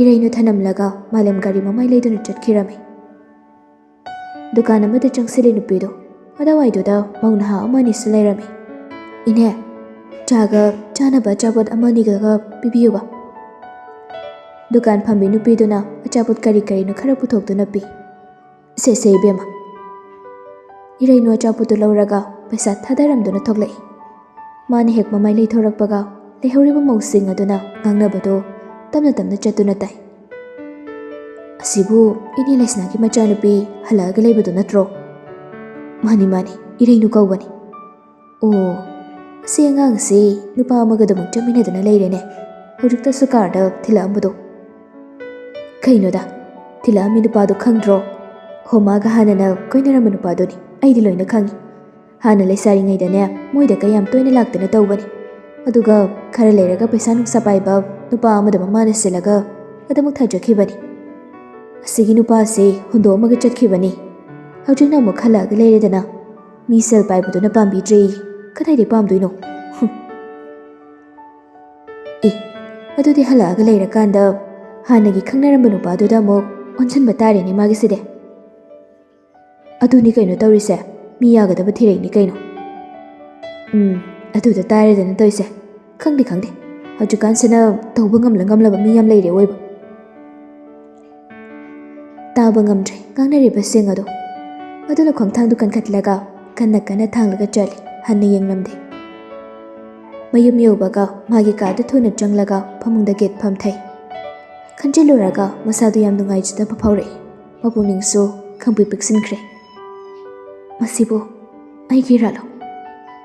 ꯏꯔꯩꯅꯨ ꯊꯅꯝꯂꯒ ꯃꯥꯂꯦꯝ ꯒꯥꯔꯤ ꯃꯃꯥꯏ ꯂꯩꯗꯨꯅ ꯆꯠꯈꯤꯔꯝꯃꯤ. ꯗꯨꯀꯥꯟ ꯑꯃꯗ ꯆꯪꯁꯤꯜꯂꯤ ꯅꯨꯄꯤꯗꯣ. ꯑꯗꯋꯥꯏꯗꯨꯗ ꯃꯧ ꯅꯍꯥ ꯑꯃ ꯑꯅꯤꯁꯨ ꯂꯩꯔꯝꯃꯤ. ꯏꯅꯦ, ꯆꯥꯒ ꯆꯥꯅꯕ ꯑꯆꯥꯄꯣꯠ ꯑꯃ ꯑꯅꯤꯒ ꯄꯤꯕꯤꯌꯨꯕ. ꯗꯨꯀꯥꯟ ꯐꯝꯕꯤ ꯅꯨꯄꯤꯗꯨꯅ ꯑꯆꯥꯄꯣꯠ ꯀꯔꯤꯅꯣ ꯈꯔ ꯄꯨꯊꯣꯛꯇꯨꯅ ꯄꯤ. ꯁꯦ ꯏꯕꯦꯝꯃ. ꯏꯔꯩꯅꯨ ꯑꯆꯥꯄꯣꯠꯇꯨ ꯂꯧꯔꯒ ꯄꯩꯁꯥ ꯊꯥꯗꯔꯝꯗꯨꯅ ꯊꯣꯛꯂꯛꯏ. ꯃꯥꯅ ꯍꯦꯛ ꯃꯃꯥꯏ ꯂꯩꯊꯣꯔꯛꯄꯒ ꯂꯩꯍꯧꯔꯤꯕ ꯃꯧꯁꯤꯡ ꯑꯗꯨꯅ ꯉꯥꯡꯅꯕꯗꯣ ꯇꯞꯅ ꯆꯠꯇꯨꯅ ꯇꯥꯏ. ꯑꯁꯤꯕꯨ ꯏꯅꯦ ꯂꯩꯁꯅꯥꯒꯤ ꯃꯆꯥꯅꯨꯄꯤ ꯍꯜꯂꯛꯑꯒ ꯂꯩꯕꯗꯣ ꯅꯠꯇ꯭ꯔꯣ? ꯃꯥꯅꯤ, ꯏꯔꯩꯅꯨ ꯀꯧꯕꯅꯤ. ꯑꯣ, ꯑꯁꯤ ꯑꯉꯥꯡꯁꯤ ꯅꯨꯄꯥ ꯑꯃꯒ ꯑꯗꯨꯃꯛ ꯆꯠꯃꯤꯟꯅꯗꯨꯅ ꯂꯩꯔꯦꯅꯦ. ꯍꯧꯖꯤꯛꯇꯁꯨ ꯀꯥꯔꯗ ꯊꯤꯜꯂꯛꯑꯝꯕꯗꯣ. ꯀꯩꯅꯣꯗ, ꯊꯤꯜꯂꯛꯑꯝꯃꯤ ꯅꯨꯄꯥꯗꯣ ꯈꯪꯗ꯭ꯔꯣ? ꯍꯣ, ꯃꯥꯒ ꯍꯥꯟꯅꯅ ꯀꯣꯏꯅꯔꯝꯕ ꯅꯨꯄꯥꯗꯨꯅꯤ. ꯑꯩꯗꯤ ꯂꯣꯏꯅ ꯈꯪꯉꯤ. ꯍꯥꯟꯅ ꯂꯩꯁꯥꯔꯤꯉꯩꯗꯅꯦ ꯃꯣꯏꯗ ꯀꯌꯥꯝ ꯇꯣꯏꯅ ꯂꯥꯛꯇꯅ ꯇꯧꯕꯅꯤ. ꯑꯗꯨꯒ ꯈꯔ ꯂꯩꯔꯒ ꯄꯩꯁꯥ ꯅꯨꯡꯁꯥ ꯄꯥꯏꯕ ꯅꯨꯄꯥ ꯑꯃꯗ ꯃꯃꯥꯅ ꯁꯤꯜꯂꯒ ꯑꯗꯨꯃꯛ ꯊꯥꯖꯈꯤꯕꯅꯤ. ꯑꯁꯤꯒꯤ ꯅꯨꯄꯥꯁꯤ ꯍꯨꯟꯗꯣꯛꯑꯝꯃꯒ ꯆꯠꯈꯤꯕꯅꯤ. ꯍꯧꯖꯤꯛꯅ ꯑꯃꯨꯛ ꯍꯜꯂꯛꯑꯒ ꯂꯩꯔꯦꯗꯅ. ꯃꯤ ꯁꯦꯜ ꯄꯥꯏꯕꯗꯨꯅ ꯄꯥꯝꯕꯤꯗ꯭ꯔꯦ. ꯀꯗꯥꯏꯗꯩ ꯄꯥꯝꯗꯣꯏꯅꯣ? ꯑꯗꯨꯗꯤ ꯍꯜꯂꯛꯑꯒ ꯂꯩꯔꯀꯥꯟꯗ ꯍꯥꯟꯅꯒꯤ ꯈꯪꯅꯔꯝꯕ ꯅꯨꯄꯥꯗꯨꯗ ꯑꯃꯨꯛ ꯑꯣꯟꯁꯤꯟꯕ ꯇꯥꯔꯦꯅꯦ ꯃꯥꯒꯤꯁꯤꯗꯤ. ꯑꯗꯨꯅꯤ ꯀꯩꯅꯣ ꯇꯧꯔꯤꯁꯦ. ꯃꯤ ꯌꯥꯒꯗꯕ ꯊꯤꯔꯛꯏꯅꯤ ꯀꯩꯅꯣ. ꯑꯗꯨꯗ ꯇꯥꯔꯦꯗꯅ ꯇꯧꯏꯁꯦ. ꯈꯪꯗꯦ. ꯍꯧꯖꯤꯛꯀꯥꯟꯁꯤꯅ ꯇꯧꯕ ꯉꯝꯂꯕ ꯃꯤ ꯌꯥꯝ ꯂꯩꯔꯦ ꯑꯣꯏꯕ. ꯇꯥꯕ ꯉꯝꯗ꯭ꯔꯦ ꯉꯥꯡꯅꯔꯤꯕꯁꯤꯡ ꯑꯗꯣ. ꯑꯗꯨꯅ ꯈꯣꯡꯊꯥꯡꯗꯨ ꯀꯟꯈꯠꯂꯒ ꯀꯟꯅ ꯊꯥꯡꯂꯒ ꯆꯠꯂꯤ. ꯍꯟꯅ ꯌꯦꯡꯂꯝꯗꯦ. ꯃꯌꯨꯝ ꯌꯧꯕꯒ ꯃꯥꯒꯤ ꯀꯥꯗ ꯊꯨꯅ ꯆꯪꯂꯒ ꯐꯃꯨꯡꯗ ꯒꯦꯠ ꯐꯝꯊꯩ. ꯈꯟꯖꯤꯜꯂꯨꯔꯒ ꯃꯁꯥꯗꯨ ꯌꯥꯝ ꯅꯨꯡꯉꯥꯏꯖꯗꯕ ꯐꯥꯎꯔꯛꯏ꯫ ꯃꯄꯨꯛꯅꯤꯡꯁꯨ ꯈꯪꯄꯤꯛ ꯄꯤꯛꯁꯤꯟꯈ꯭ꯔꯦ꯫ ꯃꯁꯤꯕꯨ ꯑꯩꯒꯤ ꯏꯔꯥꯜꯂꯣ?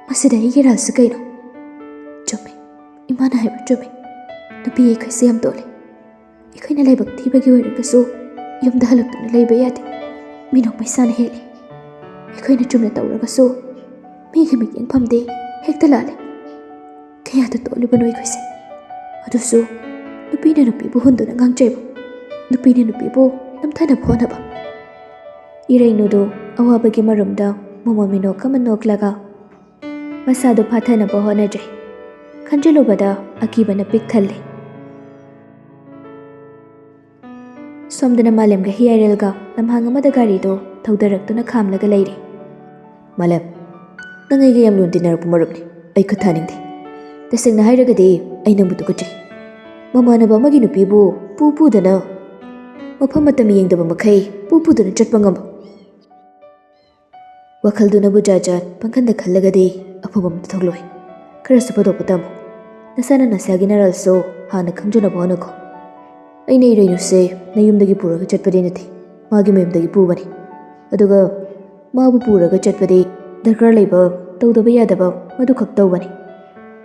ꯃꯁꯤꯗ ꯑꯩꯒꯤ ꯏꯔꯥꯜꯁꯤ ꯀꯩꯅꯣ? ꯆꯨꯝꯃꯤ, ꯏꯃꯥꯅ ꯍꯥꯏꯕ ꯆꯨꯝꯃꯤ꯫ ꯅꯨꯄꯤ ꯑꯩꯈꯣꯏꯁꯦ ꯌꯥꯝ ꯇꯣꯜꯂꯤ꯫ ꯑꯩꯈꯣꯏꯅ ꯂꯥꯏꯕꯛ ꯊꯤꯕꯒꯤ ꯑꯣꯏꯔꯒꯁꯨ ꯌꯨꯝꯗ ꯍꯜꯂꯛꯇꯨꯅ ꯂꯩꯕ ꯌꯥꯗꯦ꯫ ꯃꯤꯅꯣꯛ ꯃꯩꯁꯥꯅ ꯍꯦꯜꯂꯤ꯫ ꯑꯩꯈꯣꯏꯅ ꯆꯨꯝꯅ ꯇꯧꯔꯒꯁꯨ ꯃꯤꯒꯤ ꯃꯤꯠꯌꯦꯡ ꯐꯝꯗꯦ ꯍꯦꯛꯇ ꯂꯥꯜꯂꯤ꯫ ꯀꯌꯥꯗ ꯇꯣꯜꯂꯤꯕꯅꯣ ꯑꯩꯈꯣꯏꯁꯦ? ꯑꯗꯨꯁꯨ ꯅꯨꯄꯤꯅ ꯅꯨꯄꯤꯕꯨ ꯍꯨꯟꯗꯨꯅ ꯉꯥꯡꯆꯩꯕ, ꯅꯨꯄꯤꯅ ꯅꯨꯄꯤꯕꯨ ꯅꯝꯊꯅꯕ ꯍꯣꯠꯅꯕ꯫ ꯏꯔꯩꯅꯨꯗꯨ ꯑꯋꯥꯕꯒꯤ ꯃꯔꯨꯝꯗ ꯃꯣꯃꯣꯟ ꯃꯤꯅꯣꯛ ꯑꯃ ꯅꯣꯛꯂꯒ ꯃꯁꯥꯗꯨ ꯐꯥꯊꯅꯕ ꯍꯣꯠꯅꯖꯩ꯫ ꯈꯟꯖꯤꯜꯂꯨꯕꯗ ꯑꯀꯤꯕꯅ ꯄꯤꯛ ꯊꯜꯂꯤ꯫ ꯁꯣꯝꯗꯅ ꯃꯥꯂꯦꯝꯒ ꯍꯤꯌꯥꯏꯔꯦꯜꯒ ꯂꯝꯍꯥꯡ ꯑꯃꯗ ꯒꯥꯔꯤꯗꯨ ꯊꯧꯗꯔꯛꯇꯨꯅ ꯈꯥꯝꯂꯒ ꯂꯩꯔꯤ꯫ ꯃꯥꯂꯦꯝ, ꯅꯪ ꯑꯩꯒ ꯌꯥꯝ ꯂꯨꯅ ꯇꯤꯟꯅꯔꯛꯄ ꯃꯔꯨꯞꯅꯤ꯫ ꯑꯩ ꯈꯨꯠ ꯊꯥꯅꯤꯡꯗꯦ꯫ ꯇꯁꯦꯡꯅ ꯍꯥꯏꯔꯒꯗꯤ ꯑꯩ ꯅꯪꯕꯨ ꯇꯨꯀꯠꯆꯩ꯫ ꯃꯃꯥꯟꯅꯕ ꯑꯃꯒꯤ ꯅꯨꯄꯤꯕꯨ ꯄꯨꯗꯅ ꯃꯐꯝ ꯃꯇꯝ ꯌꯦꯡꯗꯕ ꯃꯈꯩ ꯄꯨꯗꯨꯅ ꯆꯠꯄ ꯉꯝꯕ? ꯋꯥꯈꯜꯗꯨꯅꯕꯨ ꯖꯥꯠ ꯖꯥꯠ ꯄꯪꯈꯟꯗ ꯈꯜꯂꯒꯗꯤ ꯑꯐꯕ ꯑꯃꯇ ꯊꯣꯛꯂꯣꯏ꯫ ꯈꯔꯁꯨ ꯐꯗꯣꯛꯄ ꯇꯝꯃꯨ꯫ ꯅꯁꯥꯅ ꯅꯁꯥꯒꯤ ꯅꯔꯥꯜꯁꯨ ꯍꯥꯟꯅ ꯈꯪꯖꯅꯕ ꯍꯣꯠꯅꯈꯣ꯫ ꯑꯩꯅ ꯏꯔꯩꯅꯨꯁꯦ ꯅꯌꯨꯝꯗꯒꯤ ꯄꯨꯔꯒ ꯆꯠꯄꯗꯤ ꯅꯠꯇꯦ, ꯃꯥꯒꯤ ꯃꯌꯨꯝꯗꯒꯤ ꯄꯨꯕꯅꯤ꯫ ꯑꯗꯨꯒ ꯃꯥꯕꯨ ꯄꯨꯔꯒ ꯆꯠꯄꯗꯤ ꯗꯔꯀꯥꯔ ꯂꯩꯕ, ꯇꯧꯗꯕ ꯌꯥꯗꯕ ꯃꯗꯨꯈꯛ ꯇꯧꯕꯅꯤ꯫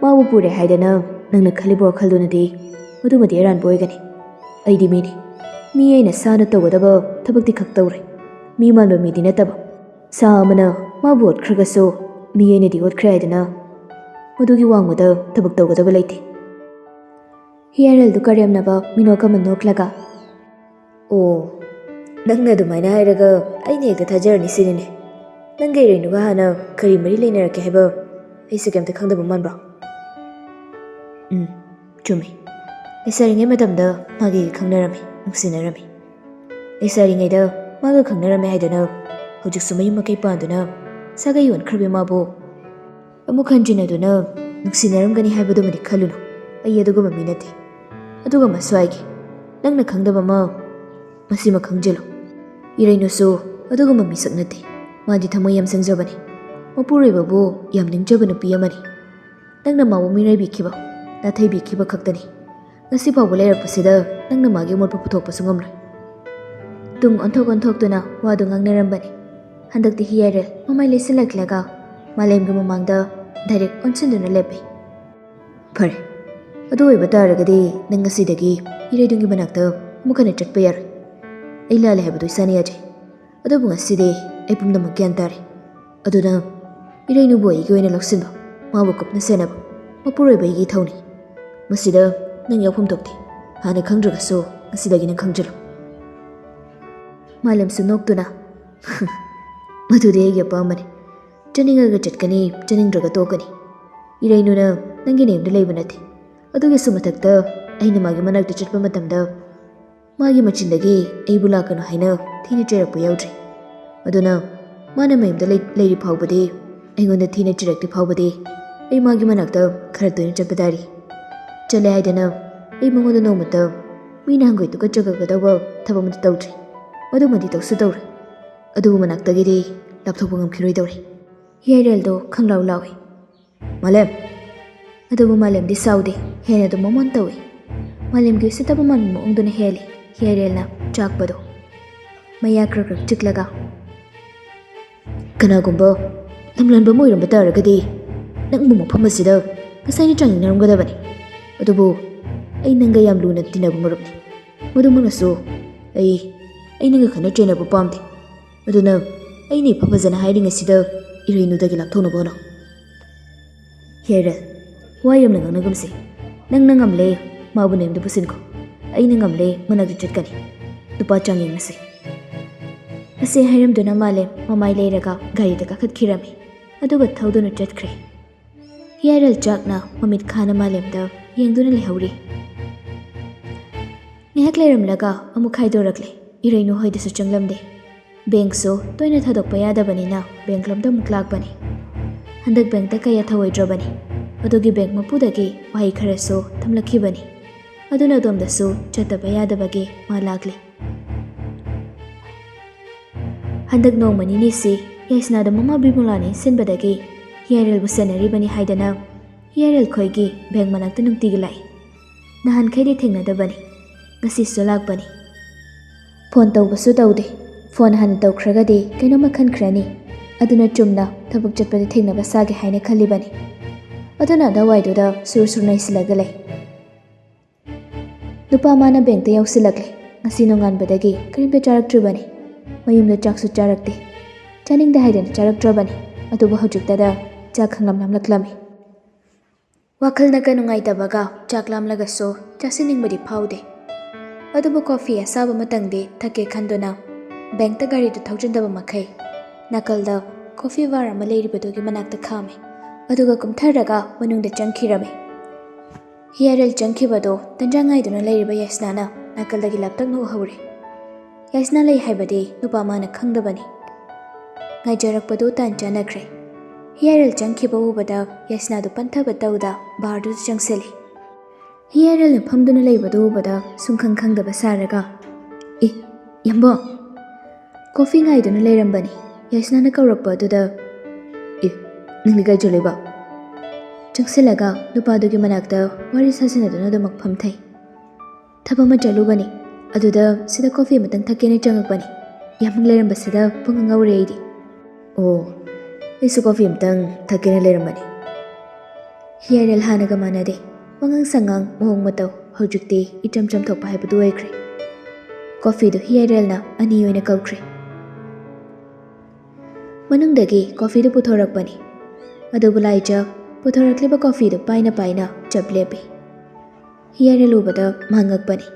ꯃꯥꯕꯨ ꯄꯨꯔꯦ ꯍꯥꯏꯗꯅ ꯅꯪꯅ ꯈꯜꯂꯤꯕ ꯋꯥꯈꯜꯗꯨꯅꯗꯤ ꯃꯗꯨꯃꯗꯤ ꯑꯔꯥꯟꯕ ꯑꯣꯏꯒꯅꯤ꯫ ꯑꯩꯗꯤ ꯃꯤꯅꯤ꯫ ꯃꯤ ꯑꯩꯅ ꯁꯥꯅ ꯇꯧꯒꯗꯕ ꯊꯕꯛꯇꯤ ꯈꯛ ꯇꯧꯔꯦ꯫ ꯃꯤ ꯃꯥꯟꯕ ꯃꯤꯗꯤ ꯅꯠꯇꯕ꯫ ꯁꯥ ꯑꯃꯅ ꯃꯥꯕꯨ ꯑꯣꯠꯈ꯭ꯔꯒꯁꯨ ꯃꯤ ꯑꯩꯅꯗꯤ ꯑꯣꯠꯈ꯭ꯔꯦ ꯍꯥꯏꯗꯅ ꯃꯗꯨꯒꯤ ꯋꯥꯡꯃꯗ ꯊꯕꯛ ꯇꯧꯒꯗꯕ ꯂꯩꯇꯦ꯫ ꯍꯤꯌꯥꯏꯔꯦꯜꯗꯨ ꯀꯔꯦꯝꯅꯕ ꯃꯤꯅꯣꯛ ꯑꯃ ꯅꯣꯛꯂꯒ, ꯑꯣ, ꯅꯪꯅ ꯑꯗꯨꯃꯥꯏꯅ ꯍꯥꯏꯔꯒ ꯑꯩꯅ ꯍꯦꯛꯇ ꯊꯥꯖꯔꯅꯤ ꯁꯤꯅꯤꯅꯦ꯫ ꯅꯪꯒ ꯏꯔꯩꯅꯨꯒ ꯍꯥꯟꯅ ꯀꯔꯤ ꯃꯔꯤ ꯂꯩꯅꯔꯛꯀꯦ ꯍꯥꯏꯕ ꯑꯩꯁꯦ ꯀꯩꯝꯇ ꯈꯪꯗꯕ ꯃꯥꯟꯕ꯭ꯔꯣ? ꯆꯨꯝꯃꯤ꯫ ꯂꯩꯁꯥꯔꯤꯉꯩ ꯃꯇꯝꯗ ꯃꯥꯒ ꯈꯪꯅꯔꯝꯃꯤ, ꯅꯨꯡꯁꯤꯅꯔꯝꯃꯤ꯫ ꯂꯩꯁꯥꯔꯤꯉꯩꯗ ꯃꯥꯒ ꯈꯪꯅꯔꯝꯃꯦ ꯍꯥꯏꯗꯅ ꯍꯧꯖꯤꯛꯁꯨ ꯃꯌꯨꯝ ꯃꯀꯩ ꯄꯥꯟꯗꯨꯅ ꯁꯥꯒꯩ ꯑꯣꯟꯈ꯭ꯔꯕꯤ ꯃꯥꯕꯨ ꯑꯃꯨꯛ ꯍꯟꯖꯤꯟꯅꯗꯨꯅ ꯅꯨꯡꯁꯤꯅꯔꯝꯒꯅꯤ ꯍꯥꯏꯕꯗꯨꯃꯗꯤ ꯈꯜꯂꯨꯅꯨ꯫ ꯑꯩ ꯑꯗꯨꯒꯨꯝꯕ ꯃꯤ ꯅꯠꯇꯦ꯫ ꯑꯗꯨꯒ ꯃꯁꯨ ꯍꯥꯏꯒꯦ, ꯅꯪꯅ ꯈꯪꯗꯕ ꯑꯃ ꯃꯁꯤꯃ ꯈꯪꯖꯤꯜꯂꯨ꯫ ꯏꯔꯩꯅꯨꯁꯨ ꯑꯗꯨꯒꯨꯝꯕ ꯃꯤꯁꯛ ꯅꯠꯇꯦ꯫ ꯃꯥꯗꯤ ꯊꯃꯣꯏ ꯌꯥꯝ ꯁꯦꯡꯖꯕꯅꯤ꯫ ꯃꯄꯨꯔꯣꯏꯕꯕꯨ ꯌꯥꯝ ꯅꯤꯡꯖꯕ ꯅꯨꯄꯤ ꯑꯃꯅꯤ꯫ ꯅꯪꯅ ꯃꯥꯕꯨ ꯃꯤꯔꯥꯏꯕꯤꯈꯤꯕ, ꯅꯥꯊꯩꯕꯤꯈꯤꯕ ꯈꯛꯇꯅꯤ꯫ ꯉꯁꯤ ꯐꯥꯎꯕ ꯂꯩꯔꯛꯄꯁꯤꯗ ꯅꯪꯅ ꯃꯥꯒꯤ ꯑꯃꯣꯠꯄ ꯄꯨꯊꯣꯛꯄꯁꯨ ꯉꯝꯂꯣꯏ꯫ ꯇꯨꯡ ꯑꯣꯟꯊꯣꯛ ꯑꯣꯟꯊꯣꯛꯇꯨꯅ ꯋꯥꯗꯨ ꯉꯥꯡꯅꯔꯝꯕꯅꯤ꯫ ꯍꯟꯗꯛꯇꯤ ꯍꯤꯌꯥꯏꯔꯦꯜ ꯃꯃꯥꯏ ꯂꯩꯁꯤꯜꯂꯛꯂꯒ ꯃꯥꯂꯦꯝꯒꯤ ꯃꯃꯥꯡꯗ ꯗꯥꯏꯔꯦꯛ ꯑꯣꯟꯁꯤꯟꯗꯨꯅ ꯂꯦꯞꯄꯤ꯫ ꯐꯔꯦ, ꯑꯗꯨ ꯑꯣꯏꯕ ꯇꯥꯔꯒꯗꯤ ꯅꯪ ꯉꯁꯤꯗꯒꯤ ꯏꯔꯩꯗꯨꯒꯤ ꯃꯅꯥꯛꯇ ꯑꯃꯨꯛ ꯍꯟꯅ ꯆꯠꯄ ꯌꯥꯔꯣꯏ꯫ ꯑꯩ ꯂꯥꯜꯂꯦ ꯍꯥꯏꯕꯗꯨ ꯏꯁꯥꯅ ꯌꯥꯖꯩ꯫ ꯑꯗꯨꯕꯨ ꯉꯁꯤꯗꯤ ꯑꯩ ꯄꯨꯝꯅꯃꯛ ꯒ꯭ꯌꯥꯟ ꯇꯥꯔꯦ꯫ ꯑꯗꯨꯅ ꯏꯔꯩꯅꯨꯕꯨ ꯑꯩꯒꯤ ꯑꯣꯏꯅ ꯂꯧꯁꯤꯟꯕ, ꯃꯥꯕꯨ ꯀꯨꯞꯅ ꯁꯦꯟꯅꯕ ꯃꯄꯨꯔꯣꯏꯕ ꯑꯩꯒꯤ ꯏꯊꯧꯅꯤ꯫ ꯃꯁꯤꯗ ꯅꯪ ꯌꯥꯎꯐꯝ ꯊꯣꯛꯇꯦ꯫ ꯍꯥꯟꯅ ꯈꯪꯗ꯭ꯔꯒꯁꯨ ꯉꯁꯤꯗꯒꯤ ꯅꯪ ꯈꯪꯖꯤꯜꯂꯨ꯫ ꯃꯥꯂꯦꯝꯁꯨ ꯅꯣꯛꯇꯨꯅ, ꯃꯗꯨꯗꯤ ꯑꯩꯒꯤ ꯑꯄꯥꯝꯕꯅꯤ꯫ ꯆꯠꯅꯤꯡꯉꯒ ꯆꯠꯀꯅꯤ, ꯆꯠꯅꯤꯡꯗ꯭ꯔꯒ ꯇꯣꯛꯀꯅꯤ꯫ ꯏꯔꯩꯅꯨꯅ ꯅꯪꯒꯤ ꯅꯌꯨꯝꯗ ꯂꯩꯕ ꯅꯠꯇꯦ꯫ ꯑꯗꯨꯒꯤꯁꯨ ꯃꯊꯛꯇ ꯑꯩꯅ ꯃꯥꯒꯤ ꯃꯅꯥꯛꯇ ꯆꯠꯄ ꯃꯇꯝꯗ ꯃꯥꯒꯤ ꯃꯆꯤꯟꯗꯒꯤ ꯑꯩꯕꯨ ꯂꯥꯛꯀꯅꯨ ꯍꯥꯏꯅ ꯊꯤꯅ ꯆꯩꯔꯛꯄ ꯌꯥꯎꯗ꯭ꯔꯤ꯫ ꯑꯗꯨꯅ ꯃꯥꯅ ꯃꯌꯨꯝꯗ ꯂꯩꯔꯤ ꯐꯥꯎꯕꯗꯤ, ꯑꯩꯉꯣꯟꯗ ꯊꯤꯅ ꯆꯩꯔꯛꯇ꯭ꯔꯤ ꯐꯥꯎꯕꯗꯤ ꯑꯩ ꯃꯥꯒꯤ ꯃꯅꯥꯛꯇ ꯈꯔ ꯇꯣꯏꯅ ꯆꯠꯄ ꯇꯥꯔꯤ꯫ ꯆꯠꯂꯦ ꯍꯥꯏꯗꯅ ꯑꯩ ꯃꯉꯣꯟꯗ ꯅꯣꯡꯃꯇ ꯃꯤꯅ ꯍꯪꯒꯣꯏ ꯇꯨꯀꯠꯆꯒꯗꯧꯕ ꯊꯕꯛ ꯑꯃꯇ ꯇꯧꯗ꯭ꯔꯤ꯫ ꯃꯗꯨꯃꯗꯤ ꯇꯧꯁꯨ ꯇꯧꯔꯣꯏ꯫ ꯑꯗꯨꯕꯨ ꯃꯅꯥꯛꯇꯒꯤꯗꯤ ꯂꯥꯞꯊꯣꯛꯄ ꯉꯝꯈꯤꯔꯣꯏꯗꯧꯔꯤ꯫ ꯍꯤꯌꯥꯏꯔꯦꯜꯗꯣ ꯈꯪꯂꯥꯎ ꯂꯥꯎꯏ꯫ ꯃꯥꯂꯦꯝ! ꯑꯗꯨꯕꯨ ꯃꯥꯂꯦꯝꯗꯤ ꯁꯥꯎꯗꯦ, ꯍꯦꯟꯅ ꯑꯗꯨꯝ ꯃꯃꯣꯟ ꯇꯧꯏ꯫ ꯃꯥꯂꯦꯝꯒꯤ ꯎꯁꯤꯠꯇꯕ ꯃꯥꯟꯕ ꯃꯑꯣꯡꯗꯨꯅ ꯍꯦꯜꯂꯤ ꯍꯤꯌꯥꯏꯔꯦꯜꯅ ꯆꯥꯛꯄꯗꯣ꯫ ꯃꯌꯥ ꯈꯔ ꯈꯔ ꯆꯤꯛꯂꯒ, ꯀꯅꯥꯒꯨꯝꯕ ꯂꯝꯂꯥꯟꯕ ꯑꯃ ꯑꯣꯏꯔꯝꯕ ꯇꯥꯔꯒꯗꯤ ꯅꯪꯕꯨ ꯃꯐꯝ ꯑꯁꯤꯗ ꯉꯁꯥꯏꯅ ꯆꯥꯡꯌꯦꯡꯅꯔꯝꯒꯗꯕꯅꯤ꯫ ꯑꯗꯨꯕꯨ ꯑꯩ ꯅꯪꯒ ꯌꯥꯝ ꯂꯨꯅ ꯇꯤꯟꯅꯕ ꯃꯔꯨꯞꯅꯤ꯫ ꯃꯗꯨꯃꯛꯅꯁꯨ ꯑꯩ ꯅꯪꯒ ꯈꯠꯅ ꯆꯩꯅꯕ ꯄꯥꯝꯗꯦ꯫ ꯑꯗꯨꯅ ꯑꯩꯅ ꯏꯐ ꯐꯖꯅ ꯍꯥꯏꯔꯤꯉꯩꯁꯤꯗ ꯏꯔꯩꯅꯨꯗꯒꯤ ꯂꯥꯞꯊꯣꯛꯅꯕ ꯍꯣꯠꯅꯧ꯫ ꯍꯤꯌꯥꯏꯔꯦꯜ, ꯋꯥ ꯌꯥꯝꯅ ꯉꯥꯡꯅꯒꯨꯝꯁꯤ꯫ ꯅꯪꯅ ꯉꯝꯂꯦ ꯃꯥꯕꯨ ꯅꯌꯨꯝꯗ ꯄꯨꯁꯤꯟꯈꯣ꯫ ꯑꯩꯅ ꯉꯝꯂꯦ ꯃꯅꯥꯛꯇ ꯆꯠꯀꯅꯤ꯫ ꯅꯨꯄꯥ ꯆꯥꯡꯌꯦꯡꯅꯁꯤ꯫ ꯑꯁꯤ ꯍꯥꯏꯔꯝꯗꯨꯅ ꯃꯥꯂꯦꯝ ꯃꯃꯥꯏ ꯂꯩꯔꯒ ꯒꯥꯔꯤꯗ ꯀꯥꯈꯠꯈꯤꯔꯝꯃꯤ꯫ ꯑꯗꯨꯒ ꯊꯧꯗꯨꯅ ꯆꯠꯈ꯭ꯔꯦ꯫ ꯍꯤꯌꯥꯏꯔꯦꯜ ꯆꯥꯛꯅ ꯃꯃꯤꯠ ꯈꯥꯅ ꯃꯥꯂꯦꯝꯗ ꯌꯦꯡꯗꯨꯅ ꯂꯩꯍꯧꯔꯤ꯫ ꯉꯥꯏꯍꯥꯛ ꯂꯩꯔꯝꯂꯒ ꯑꯃꯨꯛ ꯍꯥꯏꯗꯣꯔꯛꯂꯦ꯫ ꯏꯔꯩꯅꯨ ꯍꯣꯏꯗꯁꯨ ꯆꯪꯂꯝꯗꯦ꯫ ꯕꯦꯡꯛꯁꯨ ꯇꯣꯏꯅ ꯊꯥꯗꯣꯛꯄ ꯌꯥꯗꯕꯅꯤꯅ ꯕꯦꯡꯛ ꯂꯣꯝꯗ ꯑꯃꯨꯛ ꯂꯥꯛꯄꯅꯤ꯫ ꯍꯟꯗꯛ ꯕꯦꯡꯛꯇ ꯀꯌꯥ ꯊꯧꯑꯣꯏꯗ꯭ꯔꯕꯅꯤ꯫ ꯑꯗꯨꯒꯤ ꯕꯦꯡꯛ ꯃꯄꯨꯗꯒꯤ ꯋꯥꯍꯩ ꯈꯔꯁꯨ ꯊꯝꯂꯛꯈꯤꯕꯅꯤ꯫ ꯑꯗꯨꯅ ꯑꯗꯣꯝꯗꯁꯨ ꯆꯠꯇꯕ ꯌꯥꯗꯕꯒꯤ ꯃꯥ ꯂꯥꯛꯂꯤ꯫ ꯍꯟꯗꯛ ꯅꯣꯡꯃ ꯅꯤꯅꯤꯁꯤ ꯌꯥꯏꯁꯅꯥꯗ ꯃꯃꯥ ꯕꯤꯃꯣꯂꯥꯅ ꯏꯟꯁꯤꯟꯕꯗꯒꯤ ꯍꯤꯌꯥꯏꯔꯦꯜꯕꯨ ꯁꯦꯟꯅꯔꯤꯕꯅꯤ ꯍꯥꯏꯗꯅ ꯍꯤꯌꯥꯏꯔꯦꯜ ꯈꯣꯏꯒꯤ ꯕꯦꯡꯛ ꯃꯅꯥꯛꯇ ꯅꯨꯡꯇꯤꯒꯤ ꯂꯥꯛꯏ꯫ ꯅꯍꯥꯟꯈꯩꯗꯤ ꯊꯦꯡꯅꯗꯕꯅꯤ꯫ ꯉꯁꯤꯁꯨ ꯂꯥꯛꯄꯅꯤ꯫ ꯐꯣꯟ ꯇꯧꯕꯁꯨ ꯇꯧꯗꯦ꯫ ꯐꯣꯟ ꯍꯥꯟꯅ ꯇꯧꯈ꯭ꯔꯒꯗꯤ ꯀꯩꯅꯣꯝꯃ ꯈꯟꯈ꯭ꯔꯅꯤ꯫ ꯑꯗꯨꯅ ꯆꯨꯝꯅ ꯊꯕꯛ ꯆꯠꯄꯗ ꯊꯦꯡꯅꯕ ꯁꯥꯒꯦ ꯍꯥꯏꯅ ꯈꯜꯂꯤꯕꯅꯤ꯫ ꯑꯗꯨꯅ ꯑꯗꯨꯋꯥꯏꯗꯨꯗ ꯁꯨꯔ ꯁꯨꯔ ꯅꯩꯁꯤꯜꯂꯒ ꯂꯩ꯫ ꯅꯨꯄꯥ ꯃꯥꯅ ꯕꯦꯡꯛꯇ ꯌꯧꯁꯤꯜꯂꯛꯂꯦ꯫ ꯉꯁꯤ ꯅꯣꯡꯉꯥꯟꯕꯗꯒꯤ ꯀꯔꯤꯝꯇ ꯆꯥꯔꯛꯇ꯭ꯔꯤꯕꯅꯤ꯫ ꯃꯌꯨꯝꯗ ꯆꯥꯛꯁꯨ ꯆꯥꯔꯛꯇꯦ꯫ ꯆꯥꯅꯤꯡꯗꯦ ꯍꯥꯏꯗꯅ ꯆꯥꯔꯛꯇ꯭ꯔꯕꯅꯤ꯫ ꯑꯗꯨꯕꯨ ꯍꯧꯖꯤꯛꯇꯗ ꯆꯥꯛ ꯈꯪꯂꯝ ꯂꯝꯂꯛꯂꯝꯃꯤ꯫ ꯋꯥꯈꯜꯅꯒ ꯅꯨꯡꯉꯥꯏꯇꯕꯒ ꯆꯥꯛ ꯂꯥꯝꯂꯒꯁꯨ ꯆꯥꯁꯤꯟꯅꯤꯡꯕꯗꯤ ꯐꯥꯎꯗꯦ꯫ ꯑꯗꯨꯕꯨ ꯀꯣꯐꯤ ꯑꯁꯥꯕ ꯑꯃꯇꯪꯗꯤ ꯊꯛꯀꯦ ꯈꯟꯗꯨꯅ ꯕꯦꯡꯛꯇ ꯒꯥꯔꯤꯗꯨ ꯊꯧꯖꯤꯟꯗꯕ ꯃꯈꯩ ꯅꯥꯀꯜꯗ ꯀꯣꯐꯤ ꯕꯥꯔ ꯑꯃ ꯂꯩꯔꯤꯕꯗꯨꯒꯤ ꯃꯅꯥꯛꯇ ꯈꯥꯝꯃꯤ꯫ ꯑꯗꯨꯒ ꯀꯨꯝꯊꯔꯒ ꯃꯅꯨꯡꯗ ꯆꯪꯈꯤꯔꯝꯃꯤ꯫ ꯍꯤꯌꯥꯔꯦꯜ ꯆꯪꯈꯤꯕꯗꯣ ꯇꯟꯖꯥ ꯉꯥꯏꯗꯨꯅ ꯂꯩꯔꯤꯕ ꯌꯥꯏꯁꯅꯥꯅ ꯅꯥꯀꯜꯗꯒꯤ ꯂꯥꯞꯇꯛꯅ ꯎꯍꯧꯔꯦ꯫ ꯌꯥꯏꯁꯅꯥ ꯂꯩ ꯍꯥꯏꯕꯗꯤ ꯅꯨꯄꯥ ꯃꯥꯅ ꯈꯪꯗꯕꯅꯤ꯫ ꯉꯥꯏꯖꯔꯛꯄꯗꯨ ꯇꯥꯟ ꯆꯥꯟꯅꯈ꯭ꯔꯦ꯫ ꯍꯤꯌꯥꯔꯦꯜ ꯆꯪꯈꯤꯕ ꯎꯕꯗ ꯌꯥꯏꯁꯅꯥꯗꯨ ꯄꯟꯊꯕ ꯇꯧꯗ ꯕꯥꯔꯗꯨꯗ ꯆꯪꯁꯤꯜꯂꯤ꯫ ꯍꯤꯌꯥꯔꯦꯜꯅ ꯐꯝꯗꯨꯅ ꯂꯩꯕꯗꯨ ꯎꯕꯗ ꯁꯨꯡꯈꯪ ꯈꯪꯗꯕ ꯁꯥꯔꯒ ꯌꯥꯝꯕꯣ ꯀꯣꯐꯤ ꯉꯥꯏꯗꯨꯅ ꯂꯩꯔꯝꯕꯅꯤ꯫ ꯌꯥꯏꯁꯅꯥꯅ ꯀꯧꯔꯛꯄ ꯑꯗꯨꯗ ꯅꯪꯗꯤ ꯀꯥꯏ ꯆꯠꯂꯤꯕ? ꯆꯪꯁꯤꯜꯂꯒ ꯅꯨꯄꯥꯗꯨꯒꯤ ꯃꯅꯥꯛꯇ ꯋꯥꯔꯤ ꯁꯥꯖꯤꯟꯅꯗꯨꯅ ꯑꯗꯨꯃꯛ ꯐꯝꯊꯩ꯫ ꯊꯕꯛ ꯑꯃ ꯆꯠꯂꯨꯕꯅꯤ꯫ ꯑꯗꯨꯗ ꯁꯤꯗ ꯀꯣꯐꯤ ꯑꯃꯇꯪ ꯊꯛꯀꯦꯅ ꯆꯪꯉꯛꯄꯅꯤ꯫ ꯌꯥꯝꯃꯨꯛ ꯂꯩꯔꯝꯕꯁꯤꯗ ꯄꯨꯡ ꯉꯧꯔꯦ ꯑꯩꯗꯤ꯫ ꯑꯣ ꯑꯩꯁꯨ ꯀꯣꯐꯤ ꯑꯃꯇꯪ ꯊꯛꯀꯦꯅ ꯂꯩꯔꯝꯕꯅꯤ꯫ ꯍꯤꯌꯥꯔꯦꯜ ꯍꯥꯟꯅꯒ ꯃꯥꯟꯅꯗꯦ꯫ ꯋꯥꯉꯥꯡ ꯁꯉꯥꯡ ꯃꯑꯣꯡ ꯃꯇꯧ ꯍꯧꯖꯤꯛꯇꯤ ꯏꯆꯝ ꯆꯝꯊꯣꯛꯄ ꯍꯥꯏꯕꯗꯨ ꯑꯣꯏꯈ꯭ꯔꯦ꯫ ꯀꯣꯐꯤꯗꯨ ꯍꯤꯌꯥꯔꯦꯜꯅ 2 ꯑꯣꯏꯅ ꯀꯧꯈ꯭ꯔꯦ꯫ ꯃꯅꯨꯡꯗꯒꯤ ꯀꯣꯐꯤꯗꯨ ꯄꯨꯊꯣꯔꯛꯄꯅꯤ꯫ ꯑꯗꯨꯕꯨ ꯂꯥꯏꯖ ꯄꯨꯊꯣꯔꯛꯂꯤꯕ ꯀꯣꯐꯤꯗꯨ ꯄꯥꯏꯅ ꯄꯥꯏꯅ ꯆꯞ ꯂꯦꯞꯄꯤ꯫ ꯍꯤꯌꯥꯔꯦꯜ ꯎꯕꯗ ꯃꯥ ꯉꯛꯄꯅꯤ꯫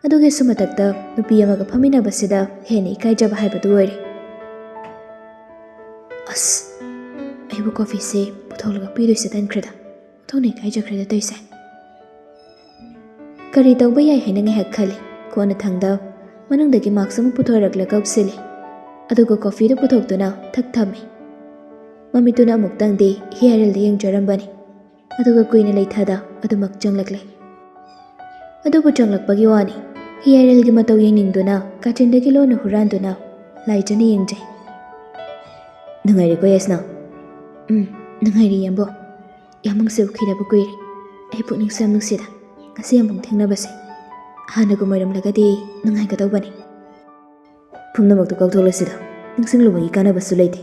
ꯑꯗꯨꯒꯤꯁꯨ ꯃꯊꯛꯇ ꯅꯨꯄꯤ ꯑꯃꯒ ꯐꯝꯃꯤꯟꯅꯕꯁꯤꯗ ꯍꯦꯟꯅ ꯏꯀꯥꯏꯖꯕ ꯍꯥꯏꯕꯗꯨ ꯑꯣꯏꯔꯦ꯫ ꯑꯁ ꯑꯩꯕꯨ ꯀꯣꯐꯤꯁꯦ ꯄꯨꯊꯣꯛꯂꯒ ꯄꯤꯗꯣꯏꯁꯦ ꯇꯟꯈ꯭ꯔꯦꯗ꯫ ꯊꯣꯛꯅ ꯏꯀꯥꯏꯖꯈ꯭ꯔꯦꯗ ꯇꯧꯏꯁꯦ꯫ ꯀꯔꯤ ꯇꯧꯕ ꯌꯥꯏ ꯍꯥꯏꯅ ꯉꯥꯏꯍꯥꯛ ꯈꯜꯂꯤ꯫ ꯀꯣꯟꯅ ꯊꯪꯗ ꯃꯅꯨꯡꯗꯒꯤ ꯃꯥꯛꯁ ꯑꯃ ꯄꯨꯊꯣꯔꯛꯂꯒ ꯎꯞꯁꯤꯜꯂꯤ꯫ ꯑꯗꯨꯒ ꯀꯣꯐꯤꯗꯨ ꯄꯨꯊꯣꯛꯇꯨꯅ ꯊꯝꯃꯤ꯫ ꯃꯃꯤꯠꯇꯨꯅ ꯑꯃꯨꯛꯇꯪꯗꯤ ꯍꯤꯌꯥꯔꯦꯜꯗ ꯌꯦꯡꯖꯔꯝꯕꯅꯤ꯫ ꯑꯗꯨꯒ ꯀꯨꯏꯅ ꯂꯩꯊꯗ ꯑꯗꯨꯃꯛ ꯆꯪꯂꯛꯂꯦ꯫ ꯑꯗꯨꯕꯨ ꯆꯪꯂꯛꯄꯒꯤ ꯋꯥꯅꯤ꯫ ꯍꯤꯌꯥꯔꯦꯜꯒꯤ ꯃꯇꯧ ꯌꯦꯡꯅꯤꯡꯗꯨꯅ ꯀꯥꯆꯤꯟꯗꯒꯤ ꯂꯣꯟꯅ ꯍꯨꯔꯥꯟꯗꯨꯅ ꯂꯥꯏꯖꯅ ꯌꯦꯡꯖꯩ꯫ ꯅꯨꯡꯉꯥꯏꯔꯤꯀꯣ ꯌꯥꯏꯁꯅꯥ? ꯅꯨꯡꯉꯥꯏꯔꯤ ꯌꯥꯝꯕꯣ꯫ ꯌꯥꯝꯃꯨꯡꯁꯦ ꯎꯈꯤꯗꯕ ꯀꯨꯏꯔꯦ꯫ ꯑꯩ ꯄꯨꯛꯅꯤꯡꯁꯨ ꯌꯥꯝ ꯅꯨꯡꯁꯤꯗ ꯉꯁꯤ ꯑꯃꯨꯛ ꯊꯦꯡꯅꯕꯁꯦ꯫ ꯍꯥꯟꯅꯒꯨꯝ ꯑꯣꯏꯔꯝꯂꯒꯗꯤ ꯅꯨꯡꯉꯥꯏꯒꯗꯧꯕꯅꯤ꯫ ꯄꯨꯝꯅꯃꯛꯇꯨ ꯀꯥꯎꯊꯣꯛꯂꯁꯤꯗ ꯅꯤꯡꯁꯤꯡꯂꯨꯕꯒꯤ ꯀꯥꯟꯅꯕꯁꯨ ꯂꯩꯇꯦ꯫